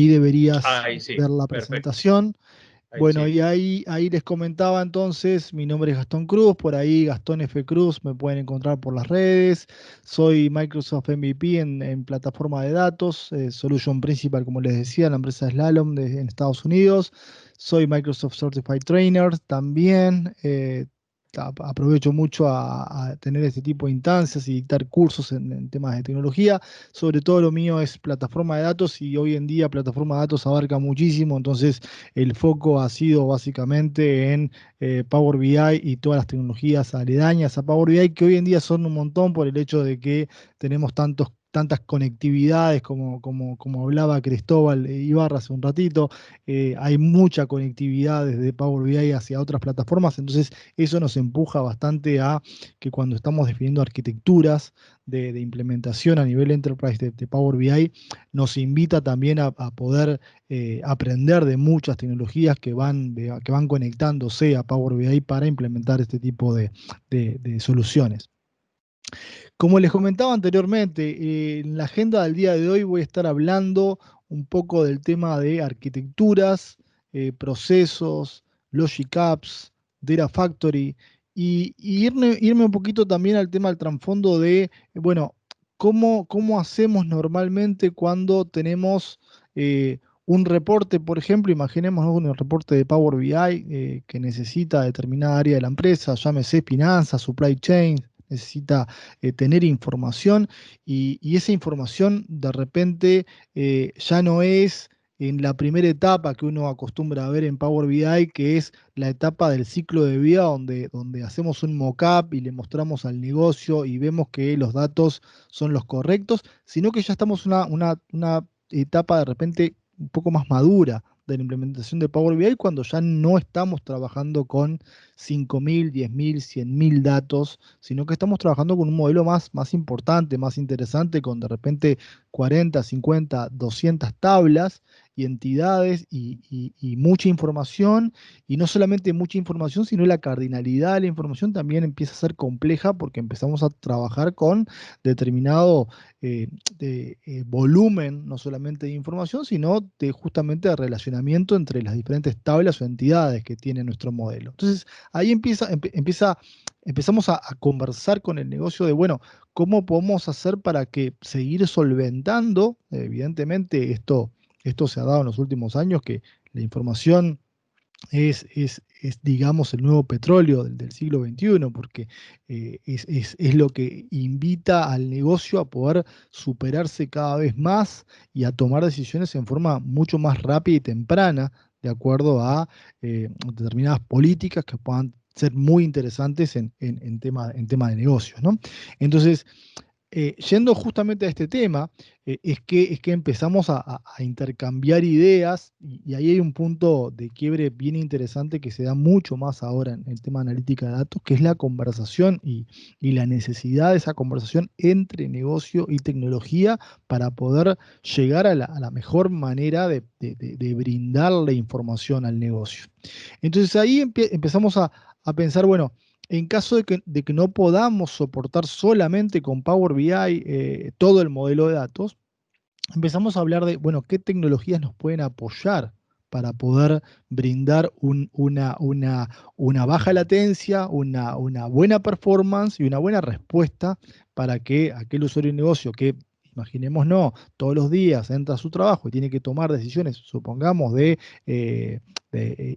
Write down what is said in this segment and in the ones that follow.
Ahí deberías Ahí sí, ver la perfecto. presentación. Ahí Bueno, sí. y ahí les comentaba entonces, mi nombre es Gastón Cruz, por ahí Gastón F. Cruz, me pueden encontrar por las redes. Soy Microsoft MVP en plataforma de datos, Solution Principal, como les decía, la empresa Slalom en Estados Unidos. Soy Microsoft Certified Trainer también. Aprovecho mucho a tener este tipo de instancias y dictar cursos en temas de tecnología. Sobre todo lo mío es plataforma de datos y hoy en día plataforma de datos abarca muchísimo, entonces el foco ha sido básicamente en Power BI y todas las tecnologías aledañas a Power BI, que hoy en día son un montón por el hecho de que tenemos tantas conectividades como hablaba Cristóbal Ibarra hace un ratito. Hay mucha conectividad desde Power BI hacia otras plataformas, entonces eso nos empuja bastante a que cuando estamos definiendo arquitecturas de implementación a nivel enterprise de Power BI, nos invita también a poder aprender de muchas tecnologías que van conectándose a Power BI para implementar este tipo de soluciones. Como les comentaba anteriormente, en la agenda del día de hoy voy a estar hablando un poco del tema de arquitecturas, procesos, Logic Apps, Data Factory y irme un poquito también al tema del trasfondo de, bueno, cómo hacemos normalmente cuando tenemos un reporte, por ejemplo, imaginemos, ¿no?, un reporte de Power BI que necesita determinada área de la empresa, llámese finanzas, supply chain, necesita tener información y esa información de repente ya no es en la primera etapa que uno acostumbra a ver en Power BI, que es la etapa del ciclo de vida donde hacemos un mock-up y le mostramos al negocio y vemos que los datos son los correctos, sino que ya estamos en una etapa de repente un poco más madura de la implementación de Power BI cuando ya no estamos trabajando con 5.000, 10.000, 100.000 datos, sino que estamos trabajando con un modelo más importante, más interesante, con de repente 40, 50, 200 tablas y entidades y mucha información, y no solamente mucha información, sino la cardinalidad de la información también empieza a ser compleja porque empezamos a trabajar con determinado volumen, no solamente de información, sino de justamente de relacionamiento entre las diferentes tablas o entidades que tiene nuestro modelo. Entonces, ahí empezamos a conversar con el negocio de, bueno, ¿cómo podemos hacer para que seguir solventando? Evidentemente, esto se ha dado en los últimos años, que la información es, digamos, el nuevo petróleo del siglo XXI, porque es lo que invita al negocio a poder superarse cada vez más y a tomar decisiones en forma mucho más rápida y temprana, de acuerdo a determinadas políticas que puedan ser muy interesantes en tema de negocios, ¿no? Entonces, yendo justamente a este tema, es que empezamos a intercambiar ideas y ahí hay un punto de quiebre bien interesante que se da mucho más ahora en el tema de analítica de datos, que es la conversación y la necesidad de esa conversación entre negocio y tecnología para poder llegar a la mejor manera de brindarle información al negocio. Entonces ahí empezamos a pensar, bueno, en caso de que no podamos soportar solamente con Power BI todo el modelo de datos, empezamos a hablar de, bueno, qué tecnologías nos pueden apoyar para poder brindar una baja latencia, una buena performance y una buena respuesta para que aquel usuario de negocio que, imaginemos, no, todos los días entra a su trabajo y tiene que tomar decisiones, supongamos, de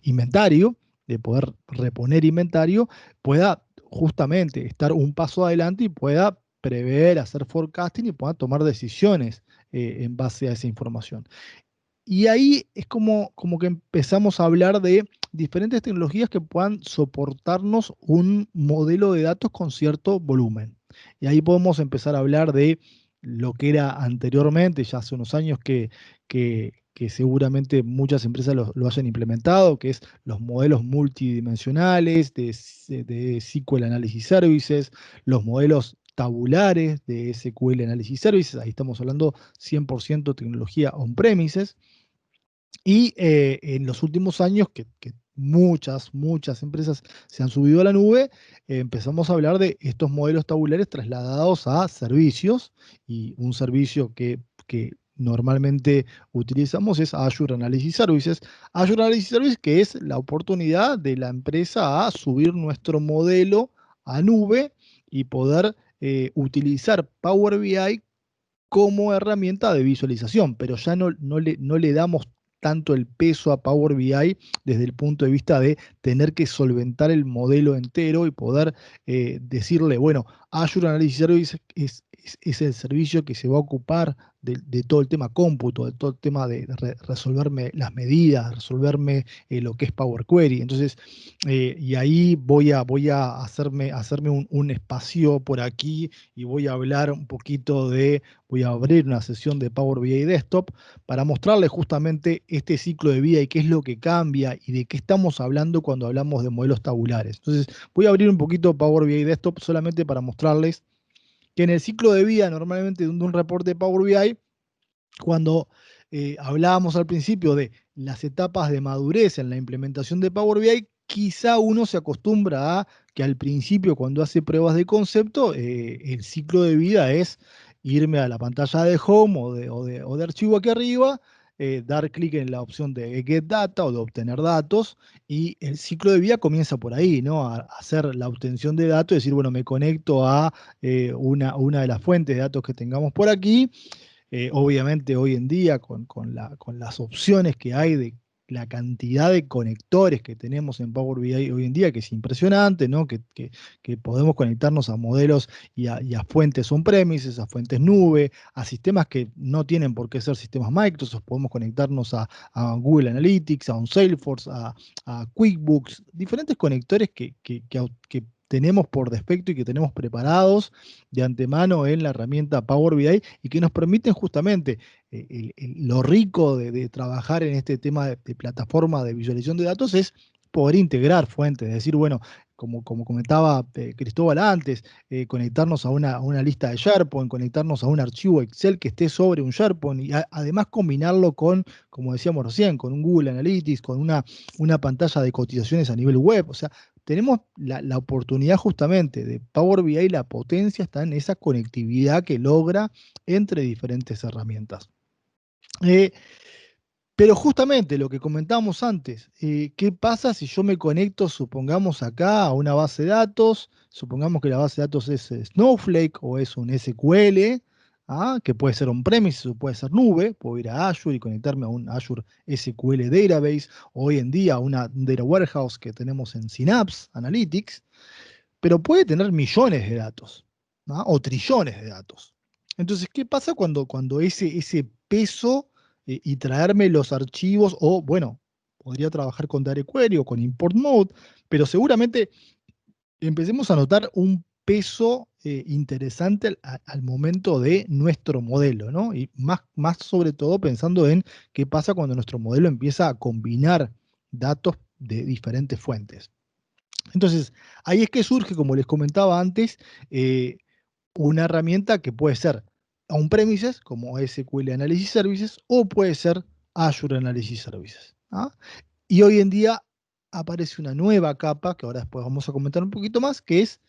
inventario, de poder reponer inventario, pueda justamente estar un paso adelante y pueda prever, hacer forecasting y pueda tomar decisiones en base a esa información. Y ahí es como que empezamos a hablar de diferentes tecnologías que puedan soportarnos un modelo de datos con cierto volumen. Y ahí podemos empezar a hablar de lo que era anteriormente, ya hace unos años que seguramente muchas empresas lo hayan implementado, que es los modelos multidimensionales de SQL Analysis Services, los modelos tabulares de SQL Analysis Services, ahí estamos hablando 100% tecnología on-premises, y en los últimos años, que muchas empresas se han subido a la nube, empezamos a hablar de estos modelos tabulares trasladados a servicios, y un servicio que normalmente utilizamos es Azure Analysis Services. Azure Analysis Services, que es la oportunidad de la empresa a subir nuestro modelo a nube y poder utilizar Power BI como herramienta de visualización, pero ya no le damos tanto el peso a Power BI desde el punto de vista de tener que solventar el modelo entero y poder decirle, bueno, Azure Analysis Service es el servicio que se va a ocupar de todo el tema cómputo, de todo el tema de resolverme las medidas, resolverme lo que es Power Query. Entonces, y ahí voy a hacerme un espacio por aquí y voy a hablar un poquito voy a abrir una sesión de Power BI Desktop para mostrarles justamente este ciclo de vida y qué es lo que cambia y de qué estamos hablando cuando hablamos de modelos tabulares. Entonces, voy a abrir un poquito Power BI Desktop solamente para mostrarles que en el ciclo de vida normalmente de un reporte de Power BI, cuando hablábamos al principio de las etapas de madurez en la implementación de Power BI, quizá uno se acostumbra a que al principio, cuando hace pruebas de concepto, el ciclo de vida es irme a la pantalla de Home o de archivo aquí arriba, dar clic en la opción de Get Data o de obtener datos, y el ciclo de vida comienza por ahí, ¿no? A hacer la obtención de datos, decir, bueno, me conecto a una de las fuentes de datos que tengamos por aquí. Obviamente hoy en día con las opciones que hay de la cantidad de conectores que tenemos en Power BI hoy en día, que es impresionante, ¿no? Que podemos conectarnos a modelos y a fuentes on-premises, a fuentes nube, a sistemas que no tienen por qué ser sistemas Microsoft, podemos conectarnos a Google Analytics, a un Salesforce, a QuickBooks, diferentes conectores que tenemos por defecto y que tenemos preparados de antemano en la herramienta Power BI y que nos permiten justamente lo rico de trabajar en este tema de plataforma de visualización de datos es poder integrar fuentes, es decir, bueno, como comentaba Cristóbal antes, conectarnos a una lista de SharePoint, conectarnos a un archivo Excel que esté sobre un SharePoint y además combinarlo con, como decíamos recién, con un Google Analytics, con una pantalla de cotizaciones a nivel web. O sea, tenemos la oportunidad justamente de Power BI, la potencia está en esa conectividad que logra entre diferentes herramientas. Eh, pero justamente lo que comentábamos antes, ¿qué pasa si yo me conecto, supongamos acá, a una base de datos? Supongamos que la base de datos es Snowflake o es un SQL, que puede ser on-premise o puede ser nube. Puedo ir a Azure y conectarme a un Azure SQL Database, o hoy en día a una Data Warehouse que tenemos en Synapse Analytics, pero puede tener millones de datos, o trillones de datos. Entonces, ¿qué pasa cuando ese peso y traerme los archivos, o bueno, podría trabajar con Data Query o con Import Mode, pero seguramente empecemos a notar un peso interesante al momento de nuestro modelo, ¿no? Y más sobre todo pensando en qué pasa cuando nuestro modelo empieza a combinar datos de diferentes fuentes. Entonces, ahí es que surge, como les comentaba antes, eh, una herramienta que puede ser on-premises, como SQL Analysis Services, o puede ser Azure Analysis Services. Y hoy en día aparece una nueva capa, que ahora después vamos a comentar un poquito más, que es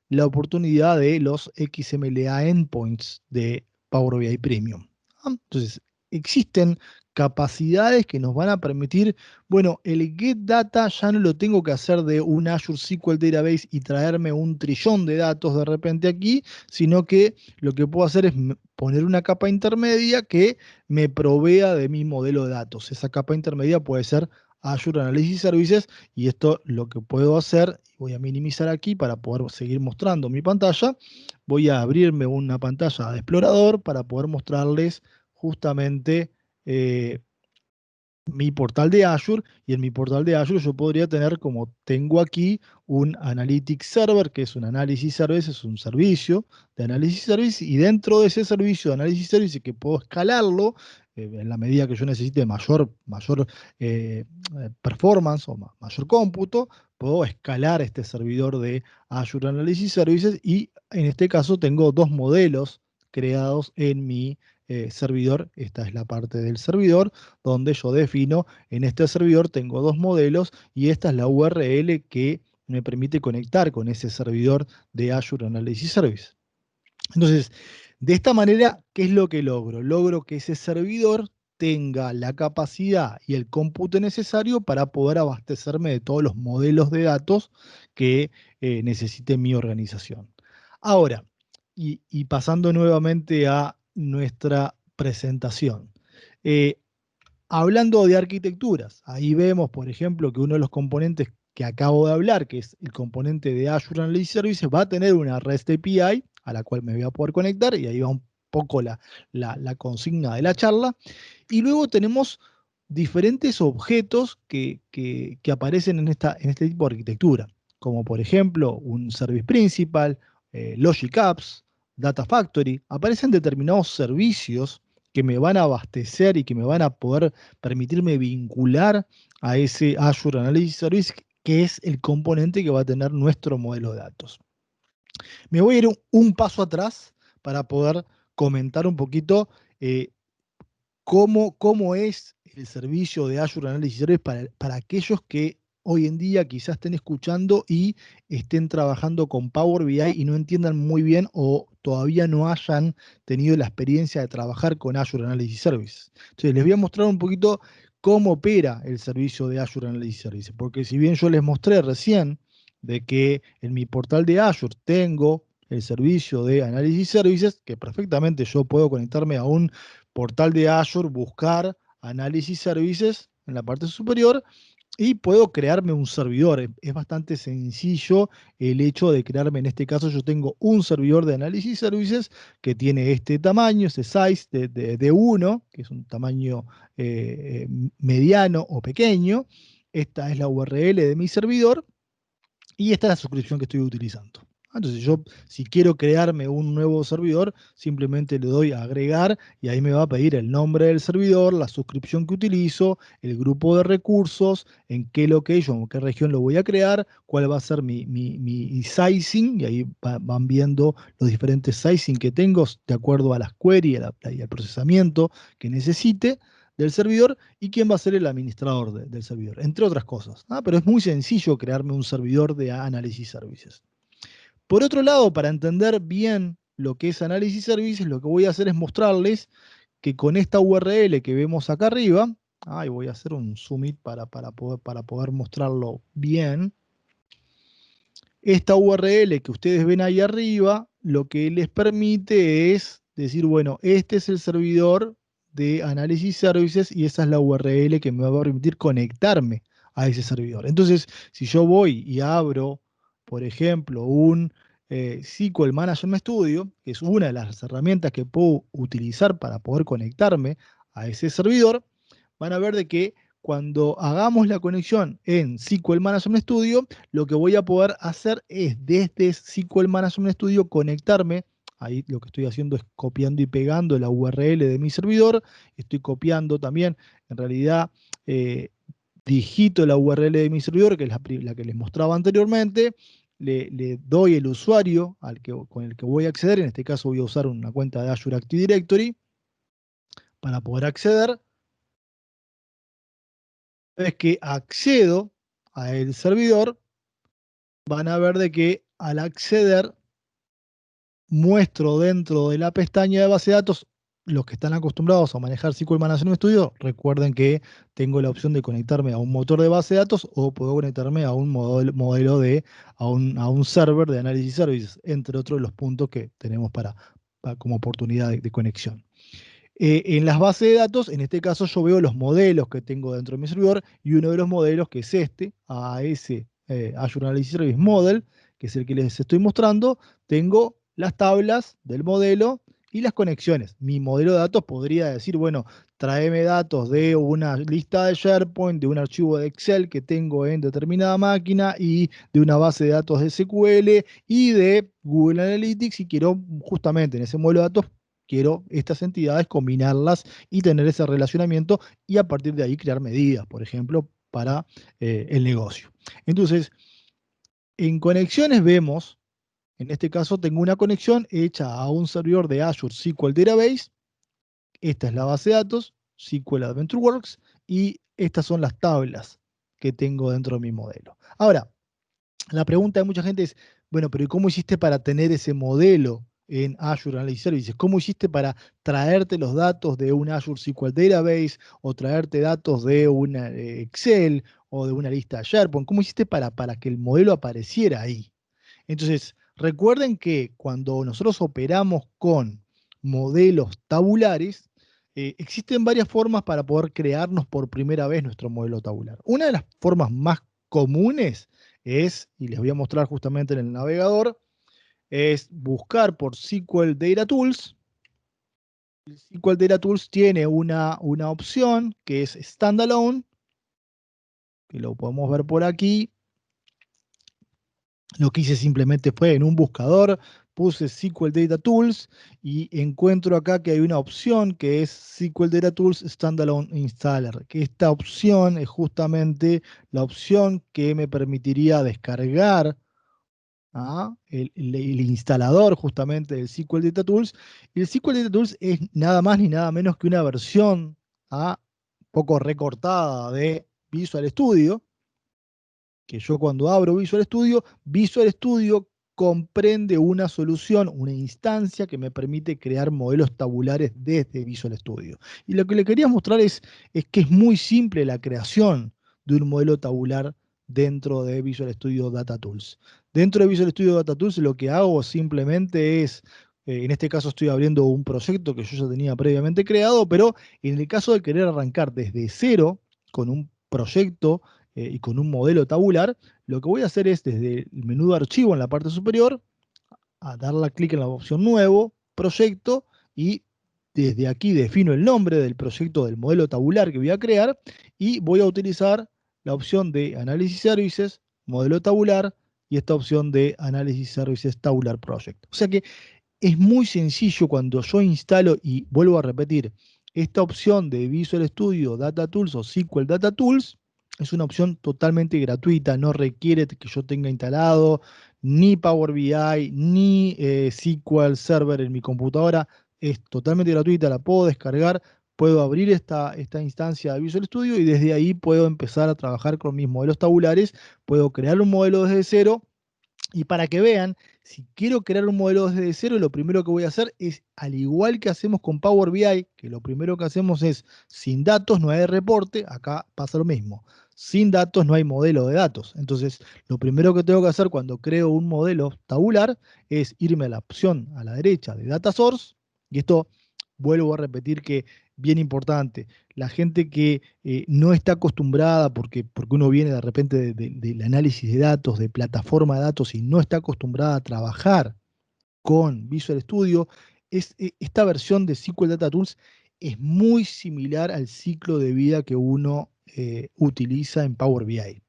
la oportunidad de los XMLA endpoints de Power BI Premium. Entonces, existen capacidades que nos van a permitir, bueno, el get data ya no lo tengo que hacer de un Azure SQL Database y traerme un trillón de datos de repente aquí, sino que lo que puedo hacer es poner una capa intermedia que me provea de mi modelo de datos. Esa capa intermedia puede ser Azure Analysis Services, y esto lo que puedo hacer, voy a minimizar aquí para poder seguir mostrando mi pantalla, voy a abrirme una pantalla de explorador para poder mostrarles justamente eh, mi portal de Azure, y en mi portal de Azure yo podría tener, como tengo aquí, un Analytics Server, que es un Analysis Service, es un servicio de Analysis Service, y dentro de ese servicio de Analysis Service que puedo escalarlo en la medida que yo necesite mayor performance o mayor cómputo, puedo escalar este servidor de Azure Analysis Services, y en este caso tengo dos modelos creados en mi servidor. Esta es la parte del servidor donde yo defino, en este servidor tengo dos modelos y esta es la URL que me permite conectar con ese servidor de Azure Analysis Service. Entonces, De esta manera, ¿qué es lo que logro? Logro que ese servidor tenga la capacidad y el cómputo necesario para poder abastecerme de todos los modelos de datos que necesite mi organización. Ahora, y pasando nuevamente a nuestra presentación. eh, Hablando de arquitecturas, ahí vemos, por ejemplo, que uno de los componentes que acabo de hablar, que es el componente de Azure Analytics Services, va a tener una REST API a la cual me voy a poder conectar, y ahí va un poco la consigna de la charla. Y luego tenemos diferentes objetos que aparecen en este tipo de arquitectura, como por ejemplo un Service Principal, Logic Apps, Data Factory. Aparecen determinados servicios que me van a abastecer y que me van a poder permitirme vincular a ese Azure Analytics Service, que es el componente que va a tener nuestro modelo de datos. Me voy a ir un paso atrás para poder comentar un poquito eh, cómo es el servicio de Azure Analytics Service para aquellos que hoy en día quizás estén escuchando y estén trabajando con Power BI y no entiendan muy bien o todavía no hayan tenido la experiencia de trabajar con Azure Analytics Service. Entonces les voy a mostrar un poquito cómo opera el servicio de Azure Analytics Service, porque si bien yo les mostré recién de que en mi portal de Azure tengo el servicio de Analysis Services, que perfectamente yo puedo conectarme a un portal de Azure, buscar Análisis Services en la parte superior y puedo crearme un servidor. Es bastante sencillo el hecho de crearme, en este caso yo tengo un servidor de Análisis Services que tiene este tamaño, este size de 1, que es un tamaño mediano o pequeño. Esta es la URL de mi servidor y esta es la suscripción que estoy utilizando. Entonces yo, si quiero crearme un nuevo servidor, simplemente le doy a agregar y ahí me va a pedir el nombre del servidor, la suscripción que utilizo, el grupo de recursos, en qué location o qué región lo voy a crear, cuál va a ser mi sizing, y ahí van viendo los diferentes sizing que tengo de acuerdo a las queries y al procesamiento que necesite del servidor y quién va a ser el administrador del servidor, entre otras cosas. Pero es muy sencillo crearme un servidor de Analysis Services. Por otro lado, para entender bien lo que es Analysis Services, lo que voy a hacer es mostrarles que con esta URL que vemos acá arriba, y voy a hacer un zoom in para poder mostrarlo bien. Esta URL que ustedes ven ahí arriba, lo que les permite es decir, bueno, este es el servidor de Analysis Services y esa es la URL que me va a permitir conectarme a ese servidor. Entonces, si yo voy y abro, por ejemplo, un SQL Management Studio, que es una de las herramientas que puedo utilizar para poder conectarme a ese servidor, van a ver de que cuando hagamos la conexión en SQL Management Studio, lo que voy a poder hacer es desde SQL Management Studio conectarme. Ahí lo que estoy haciendo es copiando y pegando la URL de mi servidor. Estoy copiando también, en realidad, eh, digito la URL de mi servidor, que es la que les mostraba anteriormente. Le doy el usuario con el que voy a acceder. En este caso voy a usar una cuenta de Azure Active Directory para poder acceder. Es que accedo a el servidor, van a ver de que al acceder muestro dentro de la pestaña de base de datos. Los que están acostumbrados a manejar SQL Management Studio, recuerden que tengo la opción de conectarme a un motor de base de datos o puedo conectarme a un modelo a un server de Analysis Services, entre otros los puntos que tenemos como oportunidad de conexión. En las bases de datos, en este caso yo veo los modelos que tengo dentro de mi servidor y uno de los modelos que es este, Azure Analysis Service Model, que es el que les estoy mostrando, tengo las tablas del modelo y las conexiones. Mi modelo de datos podría decir, bueno, tráeme datos de una lista de SharePoint, de un archivo de Excel que tengo en determinada máquina y de una base de datos de SQL y de Google Analytics y quiero justamente en ese modelo de datos quiero estas entidades combinarlas y tener ese relacionamiento y a partir de ahí crear medidas, por ejemplo, para el negocio. Entonces, en conexiones vemos, en este caso tengo una conexión hecha a un servidor de Azure SQL Database. Esta es la base de datos, SQL Adventure Works, y estas son las tablas que tengo dentro de mi modelo. Ahora, la pregunta de mucha gente es, bueno, pero ¿y cómo hiciste para tener ese modelo en Azure Analysis Services. ¿Cómo hiciste para traerte los datos de un Azure SQL Database o traerte datos de una Excel o de una lista de SharePoint? ¿Cómo hiciste para que el modelo apareciera ahí? Entonces, recuerden que cuando nosotros operamos con modelos tabulares, existen varias formas para poder crearnos por primera vez nuestro modelo tabular. Una de las formas más comunes es, y les voy a mostrar justamente en el navegador, es buscar por SQL Data Tools. El SQL Data Tools tiene una opción que es Standalone, que lo podemos ver por aquí. Lo que hice simplemente fue en un buscador, puse SQL Data Tools y encuentro acá que hay una opción que es SQL Data Tools Standalone Installer, que esta opción es justamente la opción que me permitiría descargar el instalador justamente del SQL Data Tools. Y el SQL Data Tools es nada más ni nada menos que una versión poco recortada de Visual Studio, que yo cuando abro Visual Studio comprende una solución, una instancia que me permite crear modelos tabulares desde Visual Studio. Y lo que le quería mostrar es que es muy simple la creación de un modelo tabular dentro de Visual Studio Data Tools. Dentro de Visual Studio Data Tools lo que hago simplemente es, en este caso estoy abriendo un proyecto que yo ya tenía previamente creado, pero en el caso de querer arrancar desde cero con un proyecto y con un modelo tabular, lo que voy a hacer es desde el menú de archivo en la parte superior, a darle clic en la opción nuevo, proyecto, y desde aquí defino el nombre del proyecto del modelo tabular que voy a crear y voy a utilizar la opción de Analysis Services, modelo tabular, y esta opción de Analysis Services Tabular Project. O sea que es muy sencillo cuando yo instalo, y vuelvo a repetir, esta opción de Visual Studio Data Tools o SQL Data Tools es una opción totalmente gratuita, no requiere que yo tenga instalado ni Power BI ni SQL Server en mi computadora. Es totalmente gratuita, la puedo descargar, puedo abrir esta instancia de Visual Studio y desde ahí puedo empezar a trabajar con mis modelos tabulares, puedo crear un modelo desde cero. Y para que vean, si quiero crear un modelo desde cero, lo primero que voy a hacer es, al igual que hacemos con Power BI, que lo primero que hacemos es, sin datos no hay reporte, acá pasa lo mismo. Sin datos no hay modelo de datos. Entonces, lo primero que tengo que hacer cuando creo un modelo tabular es irme a la opción a la derecha de Data Source, y esto vuelvo a repetir que bien importante, la gente que no está acostumbrada, porque uno viene de repente del análisis de datos, de plataforma de datos, y no está acostumbrada a trabajar con Visual Studio, esta versión de SQL Data Tools es muy similar al ciclo de vida que uno utiliza en Power BI.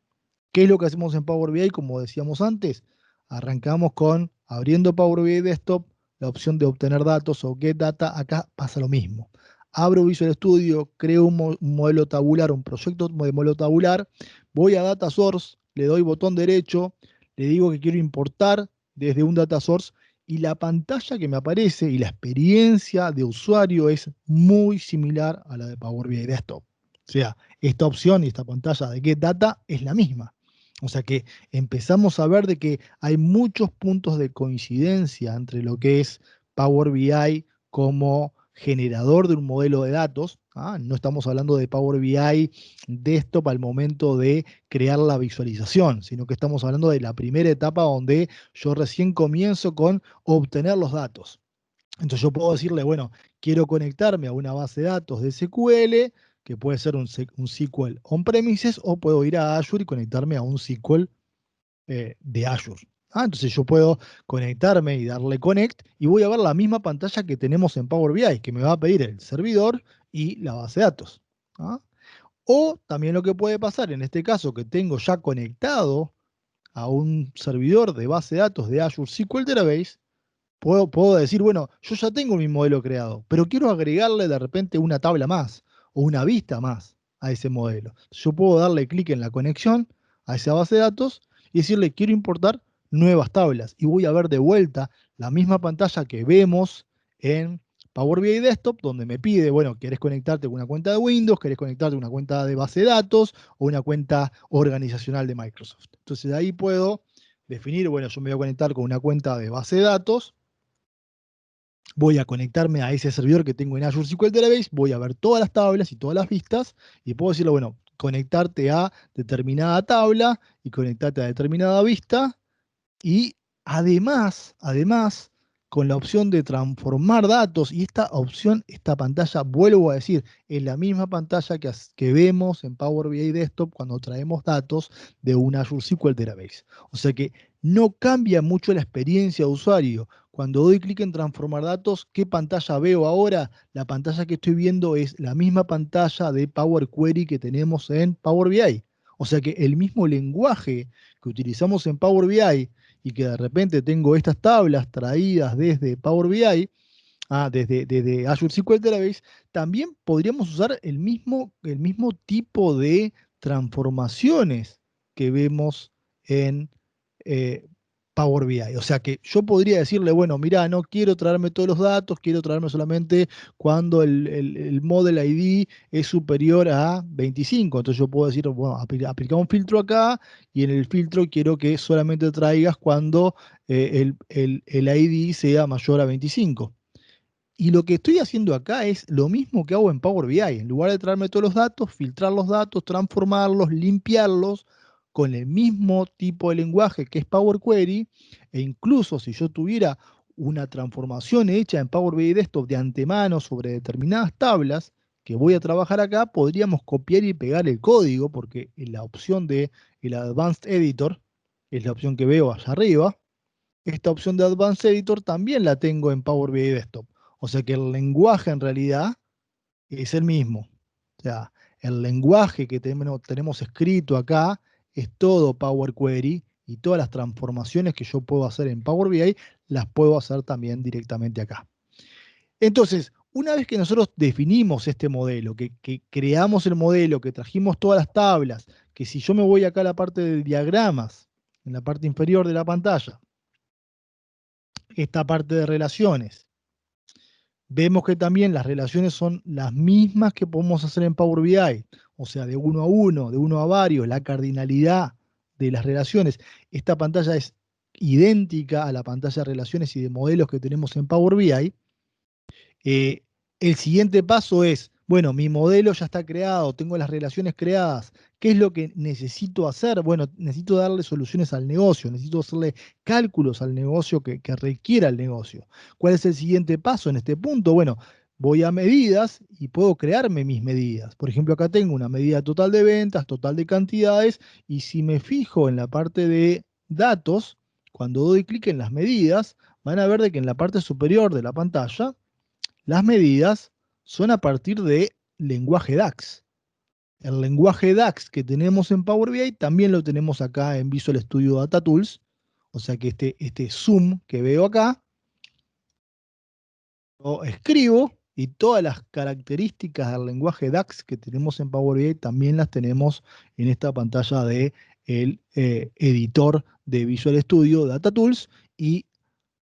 ¿Qué es lo que hacemos en Power BI? Como decíamos antes, arrancamos con abriendo Power BI Desktop, la opción de obtener datos o Get Data. Acá pasa lo mismo. Abro Visual Studio, creo un modelo tabular, un proyecto de modelo tabular, voy a Data Source, le doy botón derecho, le digo que quiero importar desde un Data Source y la pantalla que me aparece y la experiencia de usuario es muy similar a la de Power BI Desktop. O sea, esta opción y esta pantalla de Get Data es la misma. O sea que empezamos a ver de que hay muchos puntos de coincidencia entre lo que es Power BI como generador de un modelo de datos. No estamos hablando de Power BI desktop al momento de crear la visualización, sino que estamos hablando de la primera etapa donde yo recién comienzo con obtener los datos. Entonces yo puedo decirle, bueno, quiero conectarme a una base de datos de SQL, que puede ser un SQL on-premises, o puedo ir a Azure y conectarme a un SQL de Azure. Entonces yo puedo conectarme y darle connect y voy a ver la misma pantalla que tenemos en Power BI, que me va a pedir el servidor y la base de datos. ¿Ah? O también lo que puede pasar, en este caso que tengo ya conectado a un servidor de base de datos de Azure SQL Database, puedo decir, bueno, yo ya tengo mi modelo creado, pero quiero agregarle de repente una tabla más o una vista más a ese modelo. Yo puedo darle clic en la conexión a esa base de datos y decirle, quiero importar nuevas tablas. Y voy a ver de vuelta la misma pantalla que vemos en Power BI Desktop, donde me pide, bueno, ¿querés conectarte con una cuenta de Windows? ¿Querés conectarte con una cuenta de base de datos? ¿O una cuenta organizacional de Microsoft? Entonces de ahí puedo definir, bueno, yo me voy a conectar con una cuenta de base de datos voy a conectarme a ese servidor que tengo en Azure SQL Database, voy a ver todas las tablas y todas las vistas y puedo decirle, bueno, conectarte a determinada tabla y conectarte a determinada vista y además, con la opción de transformar datos, y esta opción, esta pantalla, vuelvo a decir, es la misma pantalla que vemos en Power BI Desktop cuando traemos datos de un Azure SQL Database. O sea que no cambia mucho la experiencia de usuario. Cuando doy clic en transformar datos, ¿qué pantalla veo ahora? La pantalla que estoy viendo es la misma pantalla de Power Query que tenemos en Power BI. O sea que el mismo lenguaje que utilizamos en Power BI y que de repente tengo estas tablas traídas desde Power BI, desde Azure SQL Database, también podríamos usar el mismo tipo de transformaciones que vemos en eh, Power BI. O sea que yo podría decirle, bueno, mira, no quiero traerme todos los datos, quiero traerme solamente cuando el Model ID es superior a 25. Entonces yo puedo decir, bueno, aplica un filtro acá y en el filtro quiero que solamente traigas cuando el ID sea mayor a 25. Y lo que estoy haciendo acá es lo mismo que hago en Power BI. En lugar de traerme todos los datos, filtrar los datos, transformarlos, limpiarlos con el mismo tipo de lenguaje que es Power Query, e incluso si yo tuviera una transformación hecha en Power BI Desktop de antemano sobre determinadas tablas que voy a trabajar acá, podríamos copiar y pegar el código, porque en la opción de el Advanced Editor, es la opción que veo allá arriba, esta opción de Advanced Editor también la tengo en Power BI Desktop. O sea que el lenguaje en realidad es el mismo. O sea, el lenguaje que tenemos escrito acá es todo Power Query y todas las transformaciones que yo puedo hacer en Power BI las puedo hacer también directamente acá. Entonces, una vez que nosotros definimos este modelo, que creamos el modelo, que trajimos todas las tablas, que si yo me voy acá a la parte de diagramas, en la parte inferior de la pantalla, esta parte de relaciones, vemos que también las relaciones son las mismas que podemos hacer en Power BI, o sea, de uno a uno, de uno a varios, la cardinalidad de las relaciones. Esta pantalla es idéntica a la pantalla de relaciones y de modelos que tenemos en Power BI. Eh, el siguiente paso es, bueno, mi modelo ya está creado, tengo las relaciones creadas. ¿Qué es lo que necesito hacer? Bueno, necesito darle soluciones al negocio, necesito hacerle cálculos al negocio que requiera el negocio. ¿Cuál es el siguiente paso en este punto? Bueno, voy a medidas y puedo crearme mis medidas. Por ejemplo, acá tengo una medida total de ventas, total de cantidades, y si me fijo en la parte de datos, cuando doy clic en las medidas, van a ver de que en la parte superior de la pantalla, las medidas son a partir de lenguaje DAX. El lenguaje DAX que tenemos en Power BI también lo tenemos acá en Visual Studio Data Tools. O sea que este zoom que veo acá, lo escribo y todas las características del lenguaje DAX que tenemos en Power BI también las tenemos en esta pantalla de el editor de Visual Studio Data Tools. Y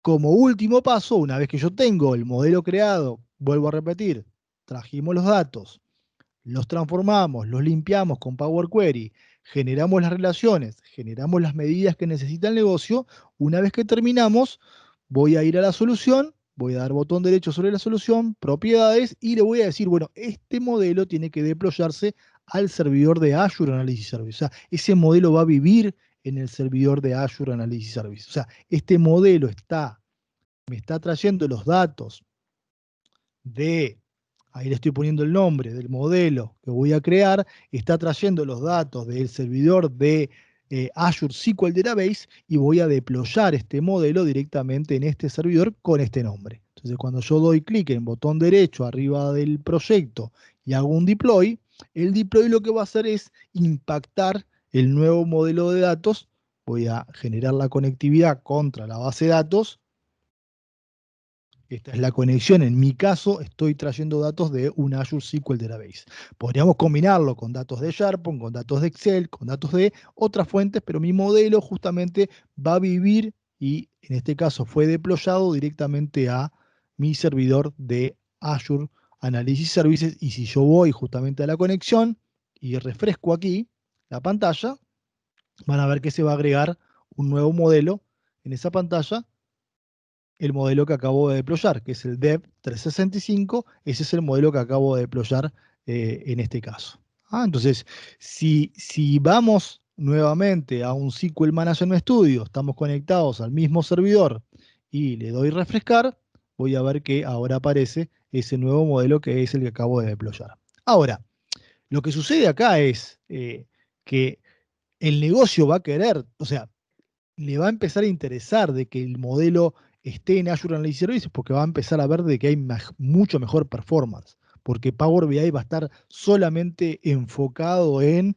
como último paso, una vez que yo tengo el modelo creado, vuelvo a repetir, trajimos los datos, los transformamos, los limpiamos con Power Query, generamos las relaciones, generamos las medidas que necesita el negocio. Una vez que terminamos, voy a ir a la solución, voy a dar botón derecho sobre la solución, propiedades, y le voy a decir, bueno, este modelo tiene que deployarse al servidor de Azure Analysis Service. O sea, ese modelo va a vivir en el servidor de Azure Analysis Service. O sea, este modelo me está trayendo los datos de, ahí le estoy poniendo el nombre del modelo que voy a crear, está trayendo los datos del servidor de Azure SQL Database y voy a deployar este modelo directamente en este servidor con este nombre. Entonces, cuando yo doy clic en botón derecho arriba del proyecto y hago un deploy, el deploy lo que va a hacer es impactar el nuevo modelo de datos. Voy a generar la conectividad contra la base de datos. Esta es la conexión. En mi caso, estoy trayendo datos de un Azure SQL Database. Podríamos combinarlo con datos de SharePoint, con datos de Excel, con datos de otras fuentes, pero mi modelo justamente va a vivir y en este caso fue deployado directamente a mi servidor de Azure Analysis Services. Y si yo voy justamente a la conexión y refresco aquí la pantalla, van a ver que se va a agregar un nuevo modelo en esa pantalla el modelo que acabo de deployar, que es el DEV 365. Ese es el modelo que acabo de deployar en este caso. Entonces, si vamos nuevamente a un SQL Management Studio, estamos conectados al mismo servidor y le doy refrescar, voy a ver que ahora aparece ese nuevo modelo que es el que acabo de deployar. Ahora, lo que sucede acá es que el negocio va a querer, o sea, le va a empezar a interesar de que el modelo esté en Azure Analytics Services porque va a empezar a ver de que hay mucho mejor performance, porque Power BI va a estar solamente enfocado en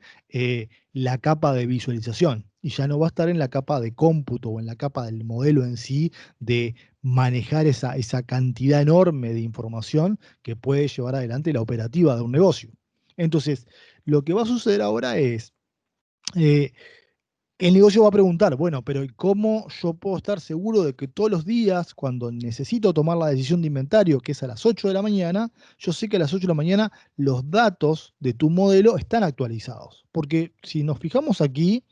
la capa de visualización y ya no va a estar en la capa de cómputo o en la capa del modelo en sí, de manejar esa cantidad enorme de información que puede llevar adelante la operativa de un negocio. Entonces, lo que va a suceder ahora es eh, el negocio va a preguntar, bueno, pero ¿y cómo yo puedo estar seguro de que todos los días, cuando necesito tomar la decisión de inventario, que es a las 8 de la mañana, yo sé que a las 8 de la mañana los datos de tu modelo están actualizados? Porque si nos fijamos aquí,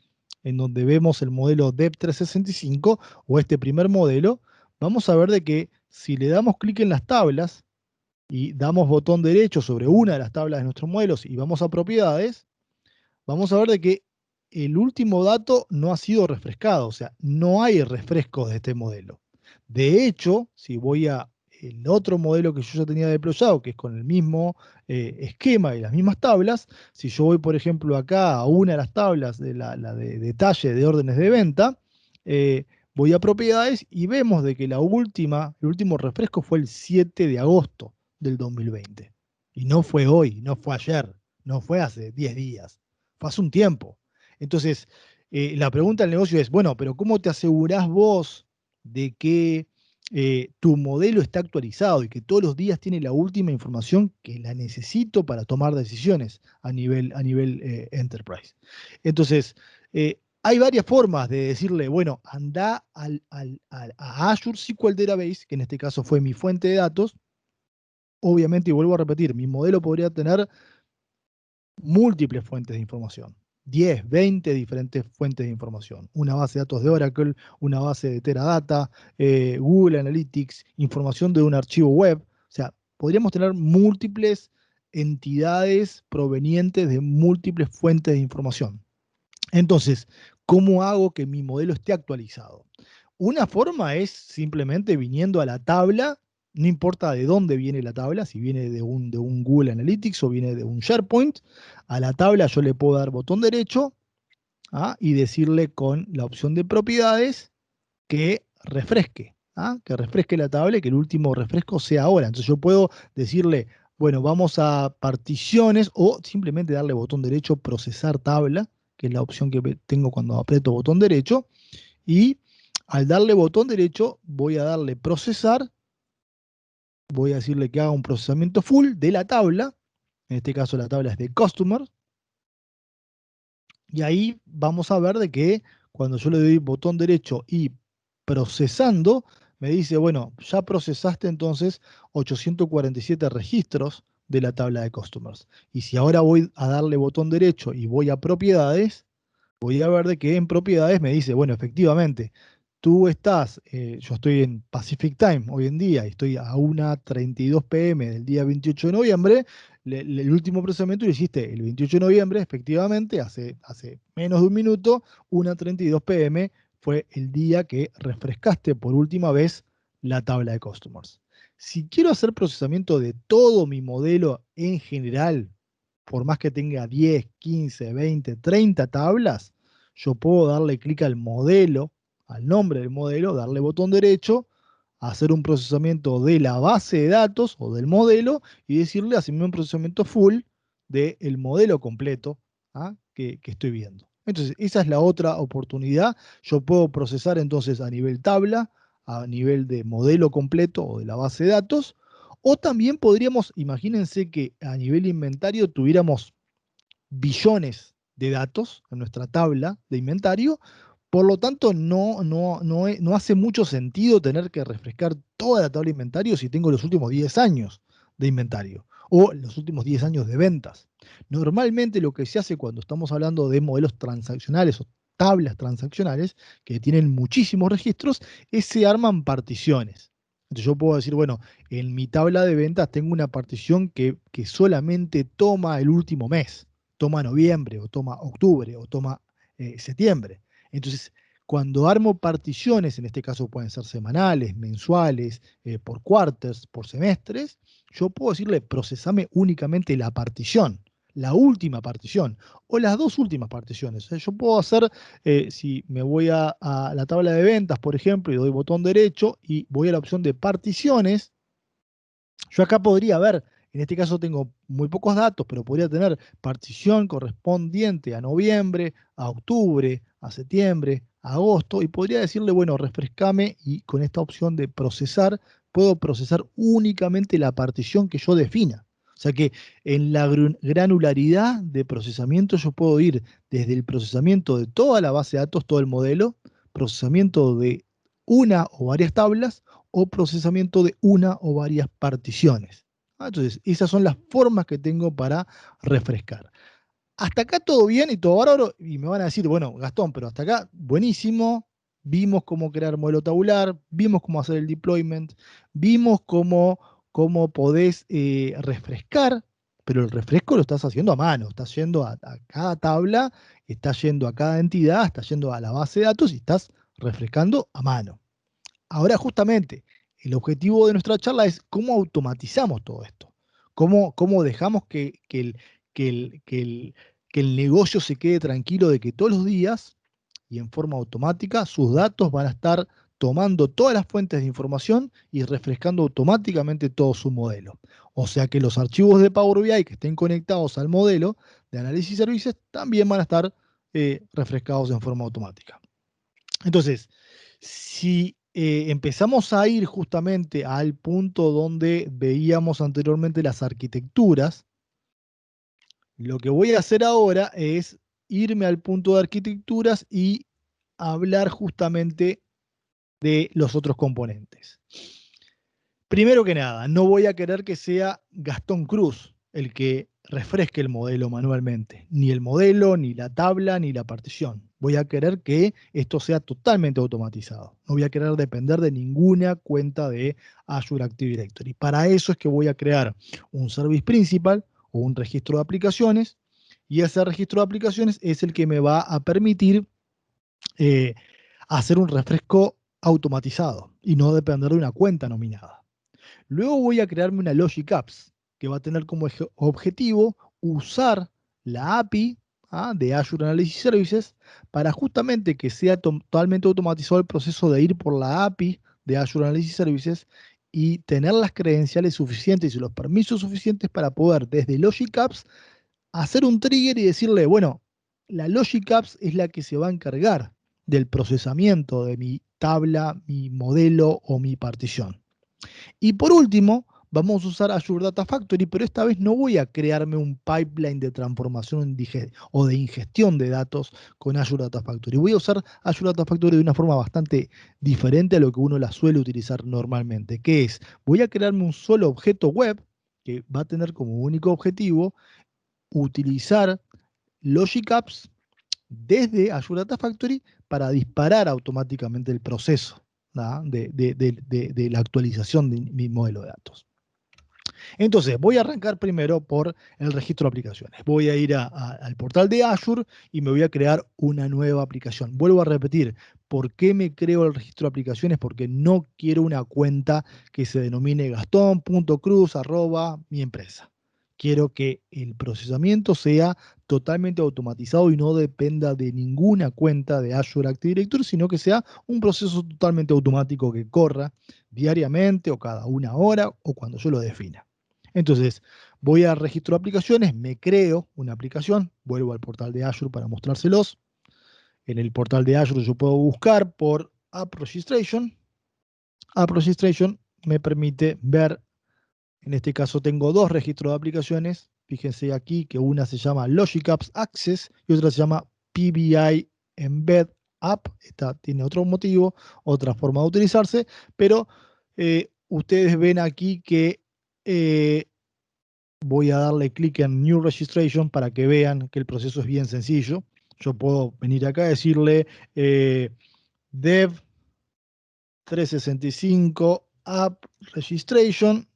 en donde vemos el modelo DEP 365 o este primer modelo, vamos a ver de que si le damos clic en las tablas y damos botón derecho sobre una de las tablas de nuestros modelos y vamos a propiedades, vamos a ver de que el último dato no ha sido refrescado, o sea, no hay refrescos de este modelo. De hecho, si voy a el otro modelo que yo ya tenía deployado, que es con el mismo esquema y las mismas tablas, si yo voy, por ejemplo, acá a una de las tablas de la de detalle de órdenes de venta, voy a propiedades y vemos de que el último refresco fue el 7 de agosto del 2020. Y no fue hoy, no fue ayer, no fue hace 10 días, fue hace un tiempo. Entonces, la pregunta del negocio es, bueno, pero ¿cómo te asegurás vos de que tu modelo está actualizado y que todos los días tiene la última información que la necesito para tomar decisiones a nivel enterprise? Entonces, hay varias formas de decirle, bueno, anda a Azure SQL Database, que en este caso fue mi fuente de datos. Obviamente, y vuelvo a repetir, mi modelo podría tener múltiples fuentes de información, 10, 20 diferentes fuentes de información, una base de datos de Oracle, una base de Teradata, Google Analytics, información de un archivo web. O sea, podríamos tener múltiples entidades provenientes de múltiples fuentes de información. Entonces, ¿cómo hago que mi modelo esté actualizado? Una forma es simplemente viniendo a la tabla, no importa de dónde viene la tabla, si viene de un Google Analytics o viene de un SharePoint, a la tabla yo le puedo dar botón derecho y decirle con la opción de propiedades que refresque la tabla y que el último refresco sea ahora. Entonces yo puedo decirle, bueno, vamos a particiones o simplemente darle botón derecho, procesar tabla, que es la opción que tengo cuando aprieto botón derecho. Y al darle botón derecho, voy a darle procesar, voy a decirle que haga un procesamiento full de la tabla. En este caso la tabla es de Customer. Y ahí vamos a ver de que cuando yo le doy botón derecho y procesando, me dice, bueno, ya procesaste entonces 847 registros de la tabla de customers. Y si ahora voy a darle botón derecho y voy a propiedades, voy a ver de que en propiedades me dice, bueno, efectivamente, tú estás, yo estoy en Pacific Time hoy en día y estoy a 1:32 p.m. del día 28 de noviembre. El último procesamiento lo hiciste el 28 de noviembre, efectivamente, hace menos de un minuto, 1:32 p.m. fue el día que refrescaste por última vez la tabla de customers. Si quiero hacer procesamiento de todo mi modelo en general, por más que tenga 10, 15, 20, 30 tablas, yo puedo darle clic al modelo, al nombre del modelo, darle botón derecho, hacer un procesamiento de la base de datos o del modelo y decirle, hazme un procesamiento full del modelo completo que estoy viendo. Entonces, esa es la otra oportunidad. Yo puedo procesar entonces a nivel tabla, a nivel de modelo completo o de la base de datos, o también podríamos, imagínense que a nivel inventario tuviéramos billones de datos en nuestra tabla de inventario. Por lo tanto, no hace mucho sentido tener que refrescar toda la tabla de inventario si tengo los últimos 10 años de inventario o los últimos 10 años de ventas. Normalmente lo que se hace cuando estamos hablando de modelos transaccionales o tablas transaccionales, que tienen muchísimos registros, se arman particiones. Entonces yo puedo decir, bueno, en mi tabla de ventas tengo una partición que solamente toma el último mes, toma noviembre, o toma octubre, o toma septiembre. Entonces, cuando armo particiones, en este caso pueden ser semanales, mensuales, por quarters, por semestres, yo puedo decirle, procesame únicamente la partición, la última partición, o las dos últimas particiones. O sea, yo puedo hacer, si me voy a la tabla de ventas, por ejemplo, y doy botón derecho, y voy a la opción de particiones, yo acá podría ver, en este caso tengo muy pocos datos, pero podría tener partición correspondiente a noviembre, a octubre, a septiembre, a agosto, y podría decirle, bueno, refrescame, y con esta opción de procesar, puedo procesar únicamente la partición que yo defina. O sea que en la granularidad de procesamiento yo puedo ir desde el procesamiento de toda la base de datos, todo el modelo, procesamiento de una o varias tablas, o procesamiento de una o varias particiones. Entonces, esas son las formas que tengo para refrescar. Hasta acá todo bien y todo bárbaro, y me van a decir, bueno, Gastón, pero hasta acá buenísimo, vimos cómo crear modelo tabular, vimos cómo hacer el deployment, vimos cómo podés refrescar, pero el refresco lo estás haciendo a mano, estás yendo a cada tabla, estás yendo a cada entidad, estás yendo a la base de datos y estás refrescando a mano. Ahora justamente, el objetivo de nuestra charla es cómo automatizamos todo esto, cómo dejamos que el, que el- que el negocio se quede tranquilo de que todos los días y en forma automática sus datos van a estar tomando todas las fuentes de información y refrescando automáticamente todo su modelo. O sea que los archivos de Power BI que estén conectados al modelo de análisis y servicios también van a estar refrescados en forma automática. Entonces, si empezamos a ir justamente al punto donde veíamos anteriormente las arquitecturas, lo que voy a hacer ahora es irme al punto de arquitecturas y hablar justamente de los otros componentes. Primero que nada, no voy a querer que sea Gastón Cruz el que refresque el modelo manualmente, ni el modelo, ni la tabla, ni la partición. Voy a querer que esto sea totalmente automatizado. No voy a querer depender de ninguna cuenta de Azure Active Directory. Para eso es que voy a crear un service principal o un registro de aplicaciones, y ese registro de aplicaciones es el que me va a permitir eh, hacer un refresco automatizado y no depender de una cuenta nominada. Luego voy a crearme una Logic Apps que va a tener como objetivo usar la API de Azure Analysis Services para justamente que sea totalmente automatizado el proceso de ir por la API de Azure Analysis Services y tener las credenciales suficientes y los permisos suficientes para poder desde Logic Apps hacer un trigger y decirle, bueno, la Logic Apps es la que se va a encargar del procesamiento de mi tabla, mi modelo o mi partición. Y por último, vamos a usar Azure Data Factory, pero esta vez no voy a crearme un pipeline de transformación o de ingestión de datos con Azure Data Factory. Voy a usar Azure Data Factory de una forma bastante diferente a lo que uno la suele utilizar normalmente, que es, voy a crearme un solo objeto web que va a tener como único objetivo utilizar Logic Apps desde Azure Data Factory para disparar automáticamente el proceso de la actualización de mi modelo de datos. Entonces, voy a arrancar primero por el registro de aplicaciones. Voy a ir al portal de Azure y me voy a crear una nueva aplicación. Vuelvo a repetir, ¿por qué me creo el registro de aplicaciones? Porque no quiero una cuenta que se denomine gastón.cruz@mi empresa. Quiero que el procesamiento sea totalmente automatizado y no dependa de ninguna cuenta de Azure Active Directory, sino que sea un proceso totalmente automático que corra diariamente o cada una hora o cuando yo lo defina. Entonces, voy a registro de aplicaciones, me creo una aplicación, vuelvo al portal de Azure para mostrárselos. En el portal de Azure yo puedo buscar por App Registration. App Registration me permite ver, en este caso tengo dos registros de aplicaciones. Fíjense aquí que una se llama Logic Apps Access y otra se llama PBI Embed App. Esta tiene otro motivo, otra forma de utilizarse, pero ustedes ven aquí que voy a darle clic en New Registration para que vean que el proceso es bien sencillo. Yo puedo venir acá y decirle dev 365 app registration.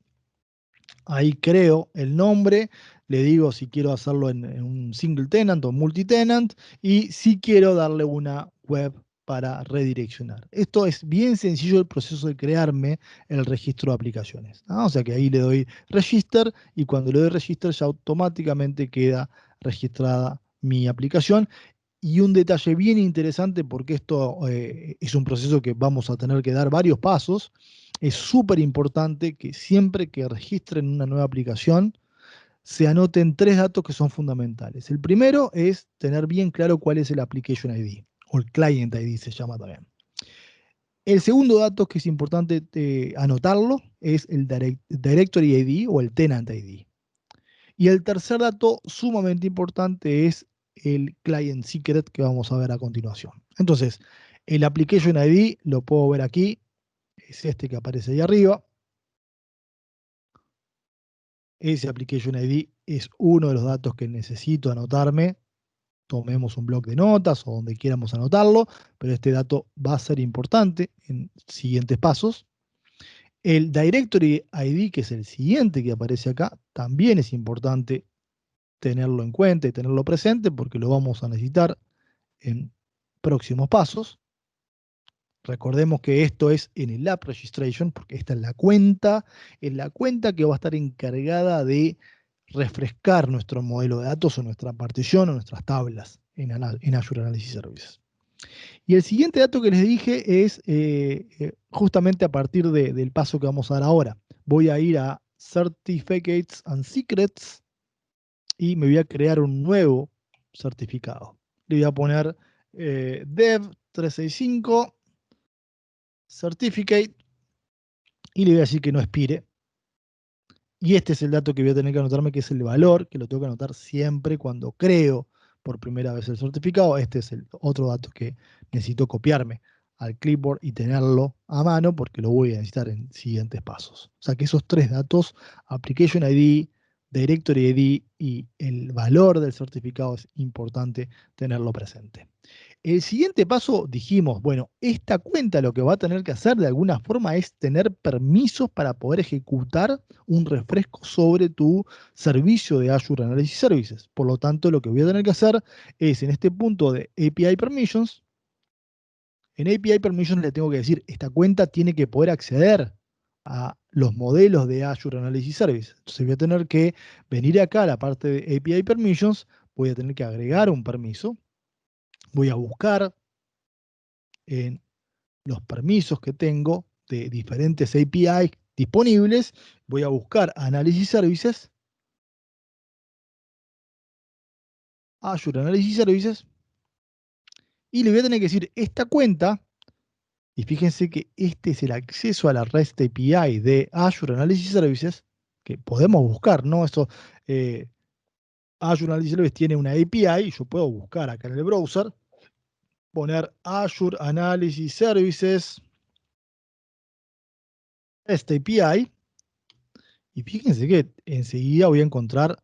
Ahí creo el nombre, le digo si quiero hacerlo en un single tenant o multi-tenant y si quiero darle una web para redireccionar. Esto es bien sencillo el proceso de crearme el registro de aplicaciones, ¿no? O sea que ahí le doy register y cuando le doy register ya automáticamente queda registrada mi aplicación. Y un detalle bien interesante, porque esto es un proceso que vamos a tener que dar varios pasos, es súper importante que siempre que registren una nueva aplicación, se anoten tres datos que son fundamentales. El primero es tener bien claro cuál es el Application ID, o el Client ID se llama también. El segundo dato que es importante anotarlo es el Directory ID o el Tenant ID. Y el tercer dato sumamente importante es el Client Secret que vamos a ver a continuación. Entonces, el Application ID lo puedo ver aquí, es este que aparece ahí arriba. Ese Application ID es uno de los datos que necesito anotarme. Tomemos un bloc de notas o donde quieramos anotarlo, pero este dato va a ser importante en siguientes pasos. El Directory ID, que es el siguiente que aparece acá, también es importante tenerlo en cuenta y tenerlo presente porque lo vamos a necesitar en próximos pasos. Recordemos que esto es en el App Registration, porque esta es la cuenta que va a estar encargada de refrescar nuestro modelo de datos o nuestra partición o nuestras tablas en Azure Analysis Services. Y el siguiente dato que les dije es justamente a partir del paso que vamos a dar ahora. Voy a ir a Certificates and Secrets y me voy a crear un nuevo certificado. Le voy a poner Dev 365 Certificate y le voy a decir que no expire. Y este es el dato que voy a tener que anotarme, que es el valor, que lo tengo que anotar siempre cuando creo por primera vez el certificado. Este es el otro dato que necesito copiarme al clipboard y tenerlo a mano porque lo voy a necesitar en siguientes pasos. O sea que esos tres datos, Application ID, Directory ID y el valor del certificado, es importante tenerlo presente. El siguiente paso dijimos, bueno, esta cuenta lo que va a tener que hacer de alguna forma es tener permisos para poder ejecutar un refresco sobre tu servicio de Azure Analysis Services. Por lo tanto, lo que voy a tener que hacer es en este punto de API Permissions, en API Permissions le tengo que decir, esta cuenta tiene que poder acceder a los modelos de Azure Analysis Services. Entonces voy a tener que venir acá a la parte de API Permissions, voy a tener que agregar un permiso, voy a buscar en los permisos que tengo de diferentes API disponibles, voy a buscar Analysis Services, Azure Analysis Services, y le voy a tener que decir esta cuenta, y fíjense que este es el acceso a la REST API de Azure Analysis Services, que podemos buscar, ¿no? Azure Analysis Services tiene una API, yo puedo buscar acá en el browser, poner Azure Analysis Services, esta API, y fíjense que enseguida voy a encontrar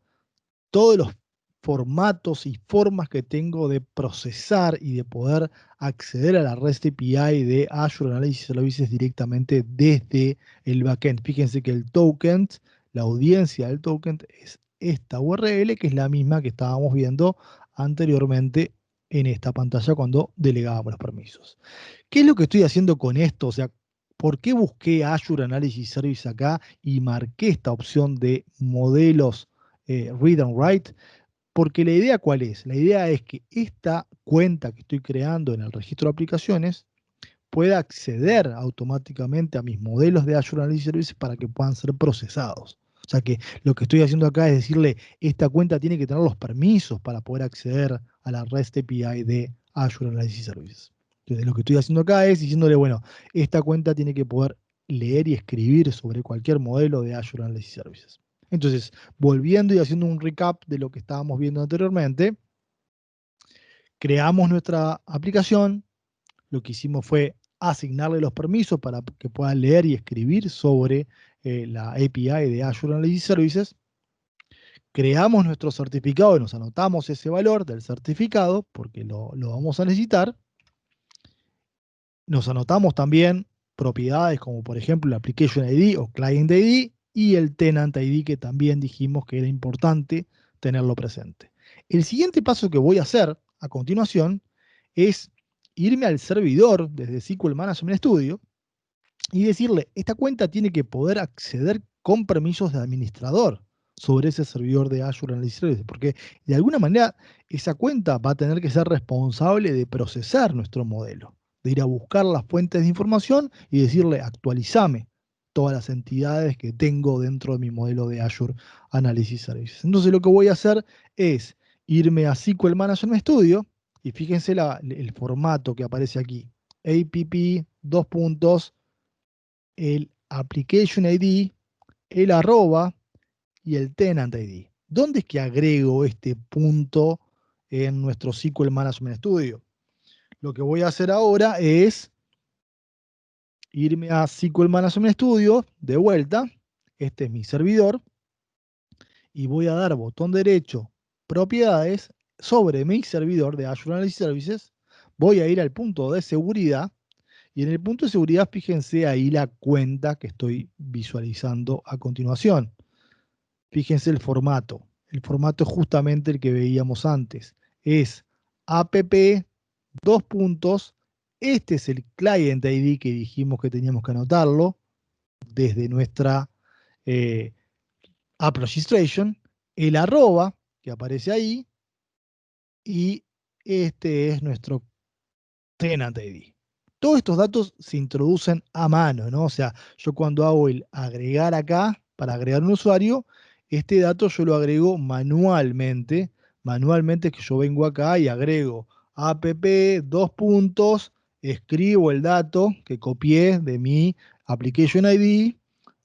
todos los formatos y formas que tengo de procesar y de poder acceder a la REST API de Azure Analysis Services directamente desde el backend. Fíjense que el token, la audiencia del token es esta URL, que es la misma que estábamos viendo anteriormente en esta pantalla cuando delegábamos los permisos. ¿Qué es lo que estoy haciendo con esto? O sea, ¿por qué busqué Azure Analysis Service acá y marqué esta opción de modelos read and write? Porque la idea, ¿cuál es? La idea es que esta cuenta que estoy creando en el registro de aplicaciones pueda acceder automáticamente a mis modelos de Azure Analysis Services para que puedan ser procesados. O sea que lo que estoy haciendo acá es decirle, esta cuenta tiene que tener los permisos para poder acceder a la REST API de Azure Analysis Services. Entonces lo que estoy haciendo acá es diciéndole, bueno, esta cuenta tiene que poder leer y escribir sobre cualquier modelo de Azure Analysis Services. Entonces, volviendo y haciendo un recap de lo que estábamos viendo anteriormente, creamos nuestra aplicación, lo que hicimos fue asignarle los permisos para que pueda leer y escribir sobre la API de Azure Analysis Services. creamos nuestro certificado y nos anotamos ese valor del certificado, porque lo vamos a necesitar. Nos anotamos también propiedades como por ejemplo el Application ID o Client ID y el Tenant ID, que también dijimos que era importante tenerlo presente. El siguiente paso que voy a hacer a continuación es irme al servidor desde SQL Management Studio y decirle, esta cuenta tiene que poder acceder con permisos de administrador sobre ese servidor de Azure Analytics Services, porque de alguna manera esa cuenta va a tener que ser responsable de procesar nuestro modelo, de ir a buscar las fuentes de información y decirle, actualizame todas las entidades que tengo dentro de mi modelo de Azure Analytics Services. Entonces lo que voy a hacer es irme a SQL Management Studio y fíjense el formato que aparece aquí, APP, dos puntos, el Application ID, el arroba y el Tenant ID. ¿Dónde es que agrego este punto en nuestro SQL Management Studio? Lo que voy a hacer ahora es irme a SQL Management Studio de vuelta. Este es mi servidor. Y voy a dar botón derecho, propiedades, sobre mi servidor de Azure Analytics Services. Voy a ir al punto de seguridad. Y en el punto de seguridad, fíjense ahí la cuenta que estoy visualizando a continuación. Fíjense el formato. El formato es justamente el que veíamos antes. Es app, dos puntos. Este es el client ID que dijimos que teníamos que anotarlo desde nuestra app registration. El arroba que aparece ahí. Y este es nuestro Tenant ID. Todos estos datos se introducen a mano, ¿no? O sea, yo cuando hago el agregar acá, para agregar un usuario, este dato yo lo agrego manualmente. Manualmente es que yo vengo acá y agrego app, dos puntos, escribo el dato que copié de mi application ID,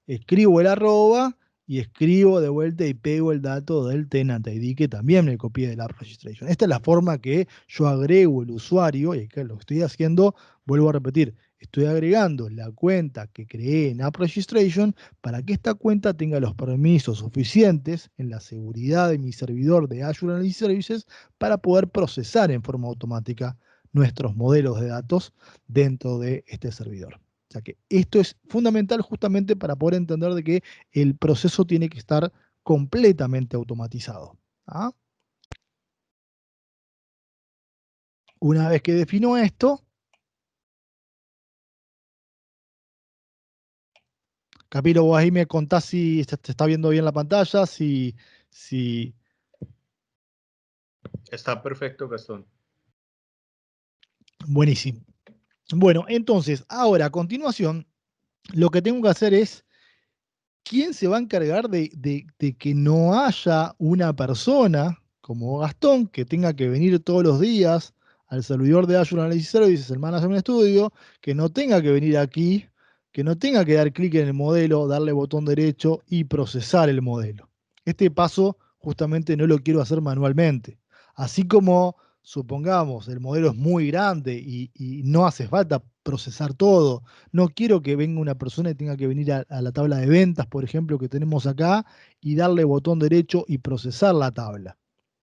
escribo el arroba y escribo de vuelta y pego el dato del Tenant ID que también me copié de la registration. Esta es la forma que yo agrego el usuario, y acá lo que estoy haciendo, vuelvo a repetir, estoy agregando la cuenta que creé en App Registration para que esta cuenta tenga los permisos suficientes en la seguridad de mi servidor de Azure Analytics Services para poder procesar en forma automática nuestros modelos de datos dentro de este servidor. O sea que esto es fundamental justamente para poder entender de que el proceso tiene que estar completamente automatizado. ¿Ah? Una vez que defino esto, Capiro, vos ahí me contás si se te está viendo bien la pantalla, si... Está perfecto, Gastón. Buenísimo. Bueno, entonces, ahora a continuación, lo que tengo que hacer es, ¿quién se va a encargar de que no haya una persona como Gastón que tenga que venir todos los días al servidor de Azure Analytics Services, el Management Studio, que no tenga que venir aquí, que no tenga que dar clic en el modelo, darle botón derecho y procesar el modelo? Este paso justamente no lo quiero hacer manualmente. Así como, supongamos, el modelo es muy grande y no hace falta procesar todo. No quiero que venga una persona y tenga que venir a la tabla de ventas, por ejemplo, que tenemos acá, y darle botón derecho y procesar la tabla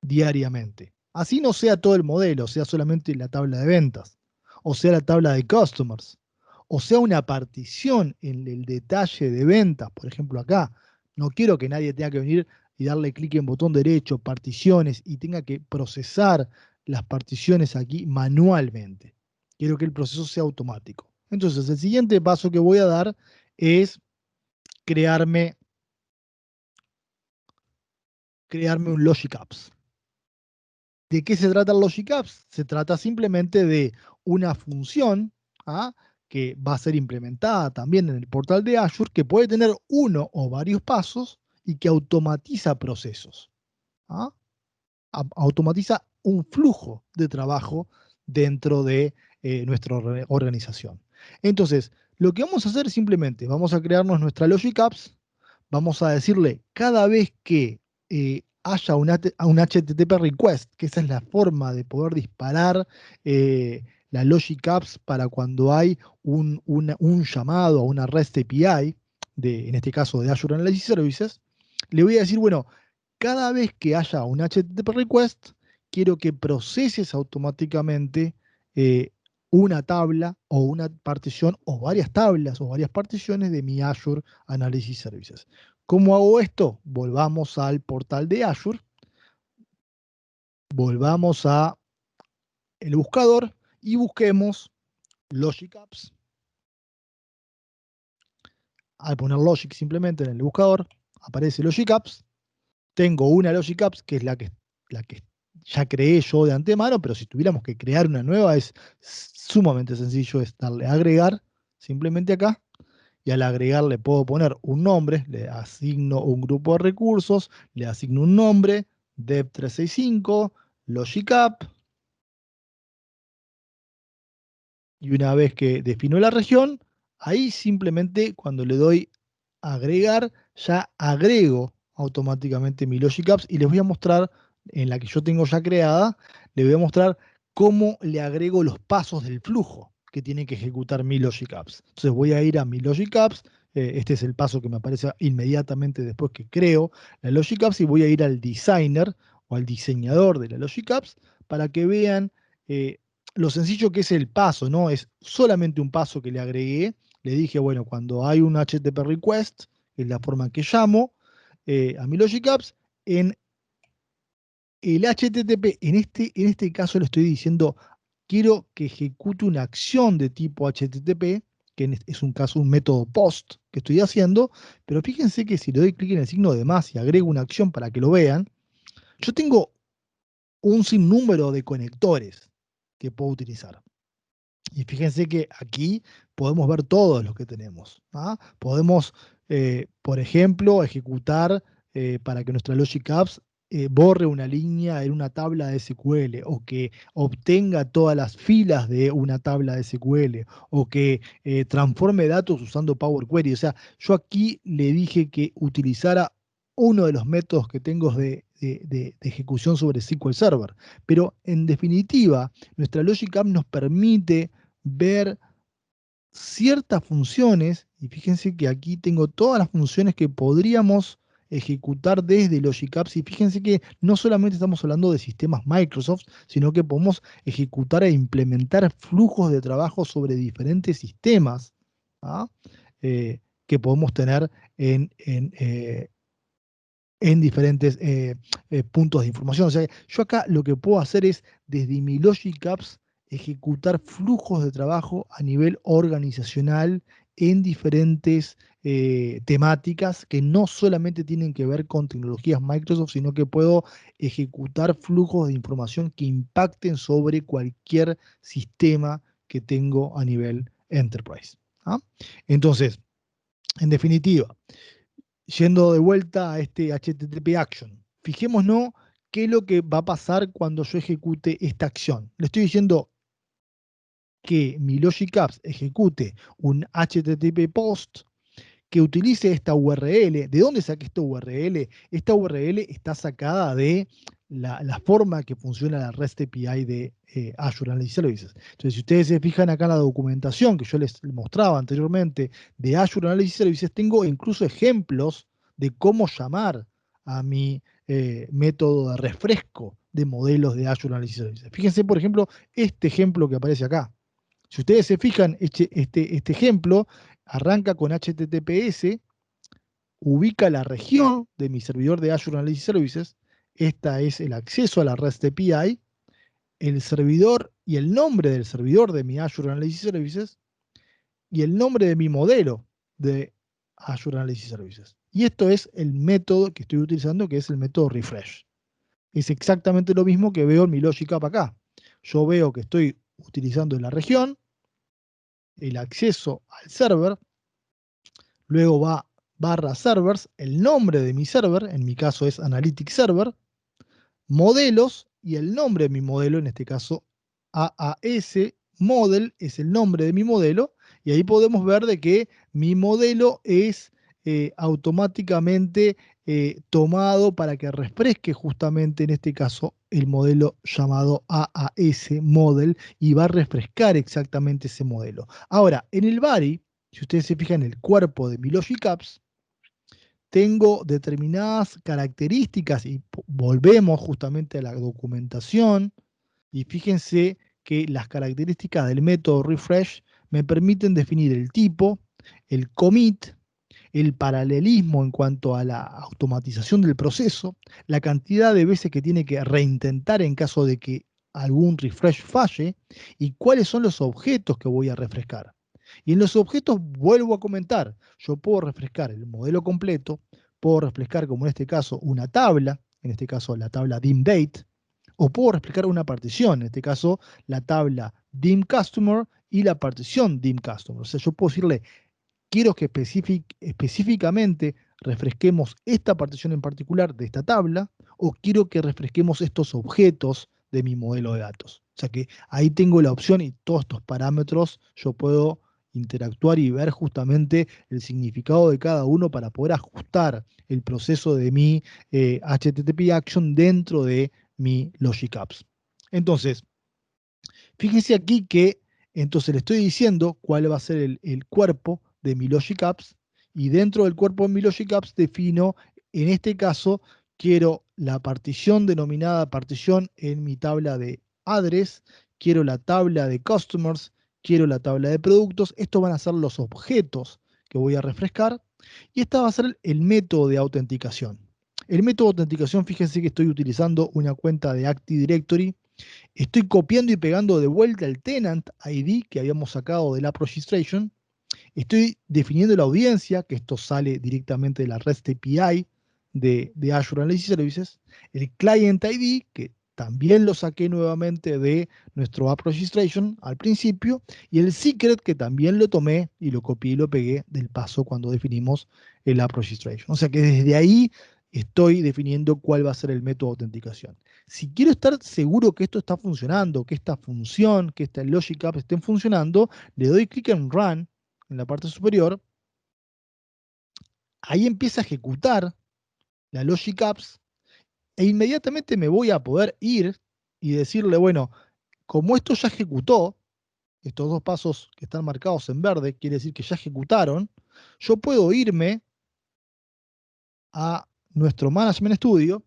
diariamente. Así no sea todo el modelo, sea solamente la tabla de ventas, o sea la tabla de customers, o sea una partición en el detalle de ventas, por ejemplo acá. No quiero que nadie tenga que venir y darle clic en botón derecho, particiones, y tenga que procesar las particiones aquí manualmente. Quiero que el proceso sea automático. Entonces, el siguiente paso que voy a dar es crearme, crearme un Logic Apps. ¿De qué se trata el Logic Apps? Se trata simplemente de una función, ¿ah?, que va a ser implementada también en el portal de Azure, que puede tener uno o varios pasos y que automatiza procesos. ¿Ah? Automatiza un flujo de trabajo dentro de nuestra organización. Entonces, lo que vamos a hacer simplemente, vamos a crearnos nuestra Logic Apps, vamos a decirle cada vez que haya un HTTP request, que esa es la forma de poder disparar la Logic Apps para cuando hay un llamado a una REST API, en este caso de Azure Analytics Services, le voy a decir, bueno, cada vez que haya un HTTP request, quiero que proceses automáticamente eh, una tabla o una partición o varias tablas o varias particiones de mi Azure Analysis Services. ¿Cómo hago esto? Volvamos al portal de Azure, volvamos a el buscador y busquemos Logic Apps. Al poner Logic simplemente en el buscador, aparece Logic Apps. Tengo una Logic Apps que es la que ya creé yo de antemano, pero si tuviéramos que crear una nueva es sumamente sencillo, es darle a agregar simplemente acá, y al agregar le puedo poner un nombre, le asigno un grupo de recursos, le asigno un nombre, dev365, Logic App, y una vez que defino la región, ahí simplemente cuando le doy a agregar, ya agrego automáticamente mi Logic Apps y les voy a mostrar, en la que yo tengo ya creada, les voy a mostrar cómo le agrego los pasos del flujo que tiene que ejecutar mi Logic Apps. Entonces voy a ir a mi Logic Apps, este es el paso que me aparece inmediatamente después que creo la Logic Apps, y voy a ir al designer o al diseñador de la Logic Apps para que vean lo sencillo que es el paso, ¿no? Es solamente un paso que le agregué. Le dije, bueno, cuando hay un HTTP request, que es la forma en que llamo a mi Logic Apps, en el HTTP, en este caso le estoy diciendo, quiero que ejecute una acción de tipo HTTP, que es un caso, un método POST que estoy haciendo, pero fíjense que si le doy clic en el signo de más y agrego una acción para que lo vean, yo tengo un sinnúmero de conectores que puedo utilizar. Y fíjense que aquí podemos ver todos los que tenemos. ¿Ah? Podemos, por ejemplo, ejecutar para que nuestra Logic Apps borre una línea en una tabla de SQL, o que obtenga todas las filas de una tabla de SQL, o que transforme datos usando Power Query. O sea, yo aquí le dije que utilizara uno de los métodos que tengo de ejecución sobre SQL Server. Pero en definitiva, nuestra Logic App nos permite ver ciertas funciones, y fíjense que aquí tengo todas las funciones que podríamos ejecutar desde Logic Apps, y fíjense que no solamente estamos hablando de sistemas Microsoft, sino que podemos ejecutar e implementar flujos de trabajo sobre diferentes sistemas, ¿ah? Que podemos tener en diferentes puntos de información. O sea, yo acá lo que puedo hacer es, desde mi Logic Apps, ejecutar flujos de trabajo a nivel organizacional en diferentes temáticas que no solamente tienen que ver con tecnologías Microsoft, sino que puedo ejecutar flujos de información que impacten sobre cualquier sistema que tengo a nivel Enterprise. ¿Ah? Entonces, en definitiva, yendo de vuelta a este HTTP Action, fijémonos qué es lo que va a pasar cuando yo ejecute esta acción. Le estoy diciendo que mi Logic Apps ejecute un HTTP post que utilice esta URL. ¿De dónde saqué esta URL? Esta URL está sacada de la forma que funciona la REST API de Azure Analysis Services. Entonces, si ustedes se fijan acá en la documentación que yo les mostraba anteriormente de Azure Analysis Services, tengo incluso ejemplos de cómo llamar a mi método de refresco de modelos de Azure Analysis Services. Fíjense, por ejemplo, este ejemplo que aparece acá. Si ustedes se fijan, este ejemplo arranca con HTTPS, ubica la región de mi servidor de Azure Analysis Services. Esta es el acceso a la REST API, el servidor y el nombre del servidor de mi Azure Analysis Services, y el nombre de mi modelo de Azure Analysis Services. Y esto es el método que estoy utilizando, que es el método refresh. Es exactamente lo mismo que veo en mi Logic App acá. Yo veo que estoy utilizando la región, el acceso al server, luego va barra servers, el nombre de mi server, en mi caso es Analytics Server, modelos y el nombre de mi modelo, en este caso AAS Model es el nombre de mi modelo, y ahí podemos ver de que mi modelo es automáticamente tomado para que refresque justamente en este caso el modelo llamado AAS Model, y va a refrescar exactamente ese modelo. Ahora, en el body, si ustedes se fijan en el cuerpo de mi Logic Apps, tengo determinadas características y volvemos justamente a la documentación y fíjense que las características del método refresh me permiten definir el tipo, el commit, el paralelismo en cuanto a la automatización del proceso, la cantidad de veces que tiene que reintentar en caso de que algún refresh falle y cuáles son los objetos que voy a refrescar. Y en los objetos vuelvo a comentar, yo puedo refrescar el modelo completo, puedo refrescar como en este caso una tabla, en este caso la tabla DIMDate, o puedo refrescar una partición, en este caso la tabla DIMCustomer y la partición DIMCustomer. O sea, yo puedo decirle, quiero que específicamente refresquemos esta partición en particular de esta tabla, o quiero que refresquemos estos objetos de mi modelo de datos. O sea que ahí tengo la opción y todos estos parámetros yo puedo interactuar y ver justamente el significado de cada uno para poder ajustar el proceso de mi HTTP Action dentro de mi Logic Apps. Entonces, fíjense aquí que entonces le estoy diciendo cuál va a ser el cuerpo de mi Logic Apps y dentro del cuerpo de mi Logic Apps defino, en este caso, quiero la partición denominada partición en mi tabla de address, quiero la tabla de customers, quiero la tabla de productos. Estos van a ser los objetos que voy a refrescar y esta va a ser el método de autenticación. El método de autenticación, fíjense que estoy utilizando una cuenta de Active Directory. Estoy copiando y pegando de vuelta el tenant ID que habíamos sacado de la App Registration. Estoy definiendo la audiencia, que esto sale directamente de la REST API de Azure Analysis Services. El Client ID, que también lo saqué nuevamente de nuestro App Registration al principio. Y el Secret, que también lo tomé y lo copié y lo pegué del paso cuando definimos el App Registration. O sea que desde ahí estoy definiendo cuál va a ser el método de autenticación. Si quiero estar seguro que esto está funcionando, que esta función, que esta Logic App estén funcionando, le doy clic en Run en la parte superior. Ahí empieza a ejecutar la Logic Apps e inmediatamente me voy a poder ir y decirle, bueno, como esto ya ejecutó, estos dos pasos que están marcados en verde, quiere decir que ya ejecutaron, yo puedo irme a nuestro Management Studio,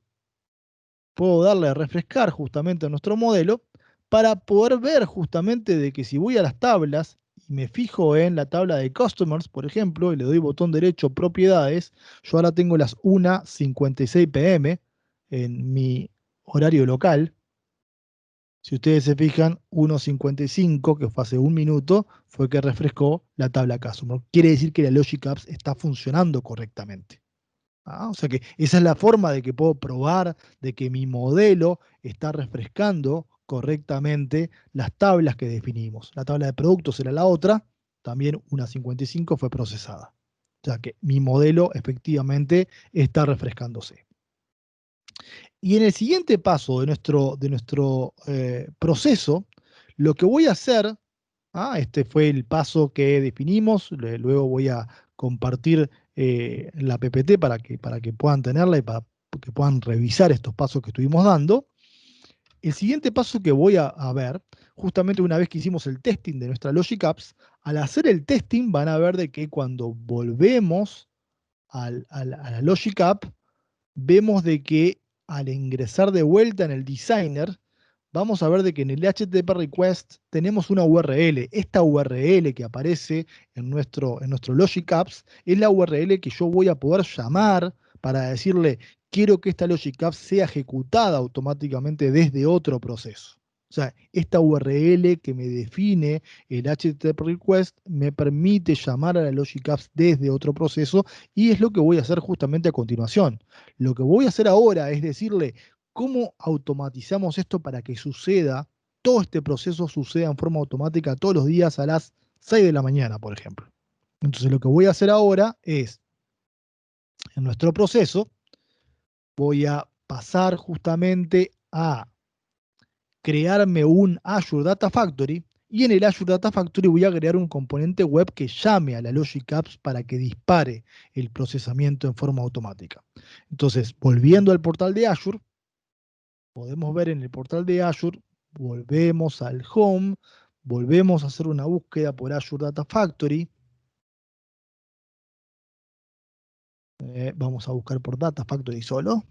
puedo darle a refrescar justamente a nuestro modelo para poder ver justamente de que si voy a las tablas y me fijo en la tabla de Customers, por ejemplo, y le doy botón derecho Propiedades, yo ahora tengo las 1:56 p.m. en mi horario local. Si ustedes se fijan, 1:55, que fue hace un minuto, fue que refrescó la tabla Customer. Quiere decir que la Logic Apps está funcionando correctamente. O sea que esa es la forma de que puedo probar de que mi modelo está refrescando correctamente las tablas que definimos. La tabla de productos era la otra, también 1:55 fue procesada. O sea que mi modelo efectivamente está refrescándose. Y en el siguiente paso de nuestro proceso, lo que voy a hacer, este fue el paso que definimos, luego voy a compartir la PPT para que puedan tenerla y para que puedan revisar estos pasos que estuvimos dando. El siguiente paso que voy a ver, justamente una vez que hicimos el testing de nuestra Logic Apps, al hacer el testing van a ver de que cuando volvemos a la Logic App, vemos de que al ingresar de vuelta en el designer, vamos a ver de que en el HTTP request tenemos una URL. Esta URL que aparece en nuestro Logic Apps es la URL que yo voy a poder llamar para decirle, quiero que esta Logic App sea ejecutada automáticamente desde otro proceso. O sea, esta URL que me define el HTTP request me permite llamar a la Logic Apps desde otro proceso y es lo que voy a hacer justamente a continuación. Lo que voy a hacer ahora es decirle cómo automatizamos esto para que suceda, todo este proceso suceda en forma automática todos los días a las 6 de la mañana, por ejemplo. Entonces lo que voy a hacer ahora es, en nuestro proceso, voy a pasar justamente a crearme un Azure Data Factory y en el Azure Data Factory voy a crear un componente web que llame a la Logic Apps para que dispare el procesamiento en forma automática. Entonces, volviendo al portal de Azure, podemos ver en el portal de Azure, volvemos al Home, volvemos a hacer una búsqueda por Azure Data Factory. Vamos a buscar por Data Factory solo.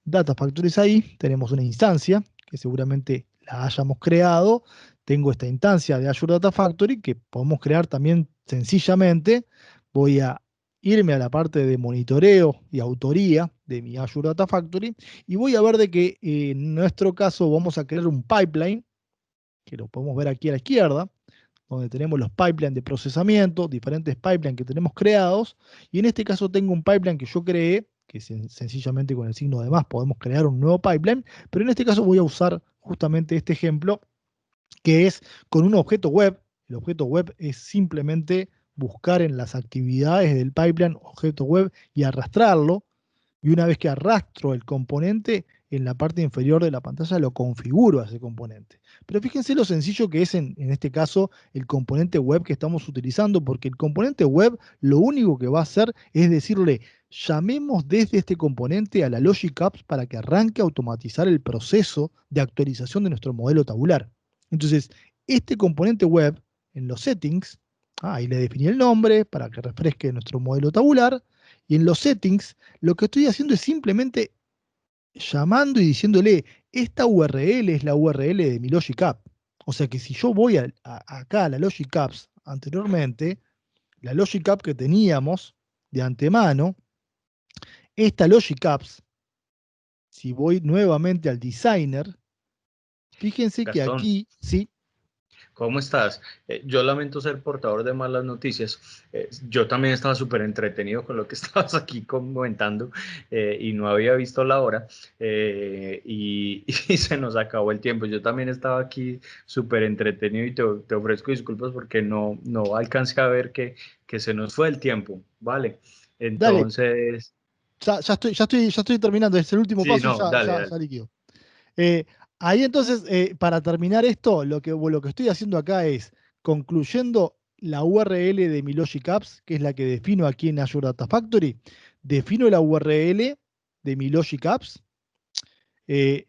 Data Factories ahí, tenemos una instancia que seguramente la hayamos creado. Tengo esta instancia de Azure Data Factory que podemos crear también sencillamente. Voy a irme a la parte de monitoreo y autoría de mi Azure Data Factory y voy a ver de que en nuestro caso vamos a crear un pipeline, que lo podemos ver aquí a la izquierda, donde tenemos los pipelines de procesamiento, diferentes pipelines que tenemos creados, y en este caso tengo un pipeline que yo creé, que sencillamente con el signo de más podemos crear un nuevo pipeline, pero en este caso voy a usar justamente este ejemplo, que es con un objeto web. El objeto web es simplemente buscar en las actividades del pipeline objeto web y arrastrarlo, y una vez que arrastro el componente, en la parte inferior de la pantalla lo configuro a ese componente. Pero fíjense lo sencillo que es en este caso el componente web que estamos utilizando, porque el componente web lo único que va a hacer es decirle, llamemos desde este componente a la Logic Apps para que arranque a automatizar el proceso de actualización de nuestro modelo tabular. Entonces, este componente web en los settings, ahí le definí el nombre para que refresque nuestro modelo tabular, y en los settings lo que estoy haciendo es simplemente llamando y diciéndole, esta URL es la URL de mi Logic App. O sea que si yo voy acá a la Logic Apps anteriormente, la Logic App que teníamos de antemano, esta Logic Apps, si voy nuevamente al Designer, fíjense que Gastón, aquí, sí, ¿cómo estás? Yo lamento ser portador de malas noticias. Yo también estaba súper entretenido con lo que estabas aquí comentando y no había visto la hora y se nos acabó el tiempo. Yo también estaba aquí súper entretenido y te ofrezco disculpas porque no alcancé a ver que se nos fue el tiempo, ¿vale? dale, Entonces, ya estoy terminando, es el último sí, paso y no, dale, ya dale. liquido. Eh, Ahí entonces, para terminar esto, lo que estoy haciendo acá es concluyendo la URL de mi Logic Apps, que es la que defino aquí en Azure Data Factory. Defino la URL de mi Logic Apps.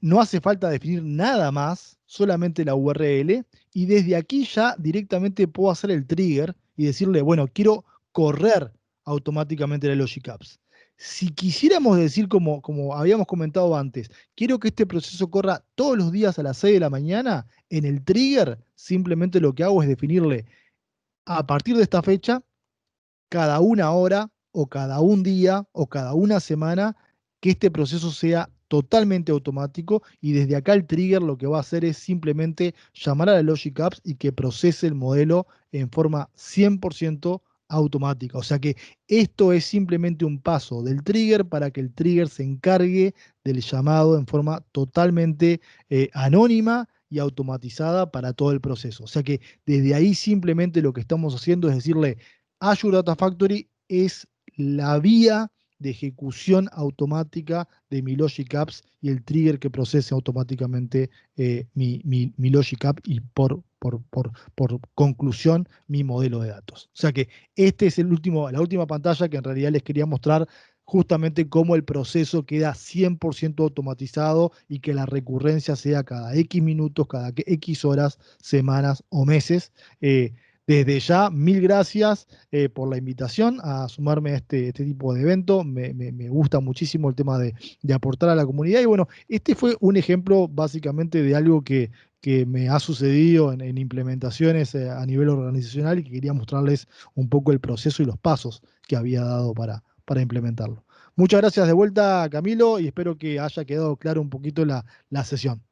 No hace falta definir nada más, solamente la URL. Y desde aquí ya directamente puedo hacer el trigger y decirle, bueno, quiero correr automáticamente la Logic Apps. Si quisiéramos decir, como habíamos comentado antes, quiero que este proceso corra todos los días a las 6 de la mañana, en el trigger simplemente lo que hago es definirle a partir de esta fecha, cada una hora o cada un día o cada una semana, que este proceso sea totalmente automático, y desde acá el trigger lo que va a hacer es simplemente llamar a la Logic Apps y que procese el modelo en forma 100% automática. O sea que esto es simplemente un paso del trigger para que el trigger se encargue del llamado en forma totalmente anónima y automatizada para todo el proceso. O sea que desde ahí simplemente lo que estamos haciendo es decirle, Azure Data Factory es la vía de ejecución automática de mi Logic Apps y el trigger que procese automáticamente mi Logic App y por conclusión mi modelo de datos. O sea que este es la última pantalla que en realidad les quería mostrar justamente cómo el proceso queda 100% automatizado y que la recurrencia sea cada X minutos, cada X horas, semanas o meses. Desde ya, mil gracias por la invitación a sumarme a este tipo de evento. Me gusta muchísimo el tema de aportar a la comunidad. Y bueno, este fue un ejemplo básicamente de algo que me ha sucedido en implementaciones a nivel organizacional y que quería mostrarles un poco el proceso y los pasos que había dado para implementarlo. Muchas gracias de vuelta, Camilo, y espero que haya quedado claro un poquito la sesión.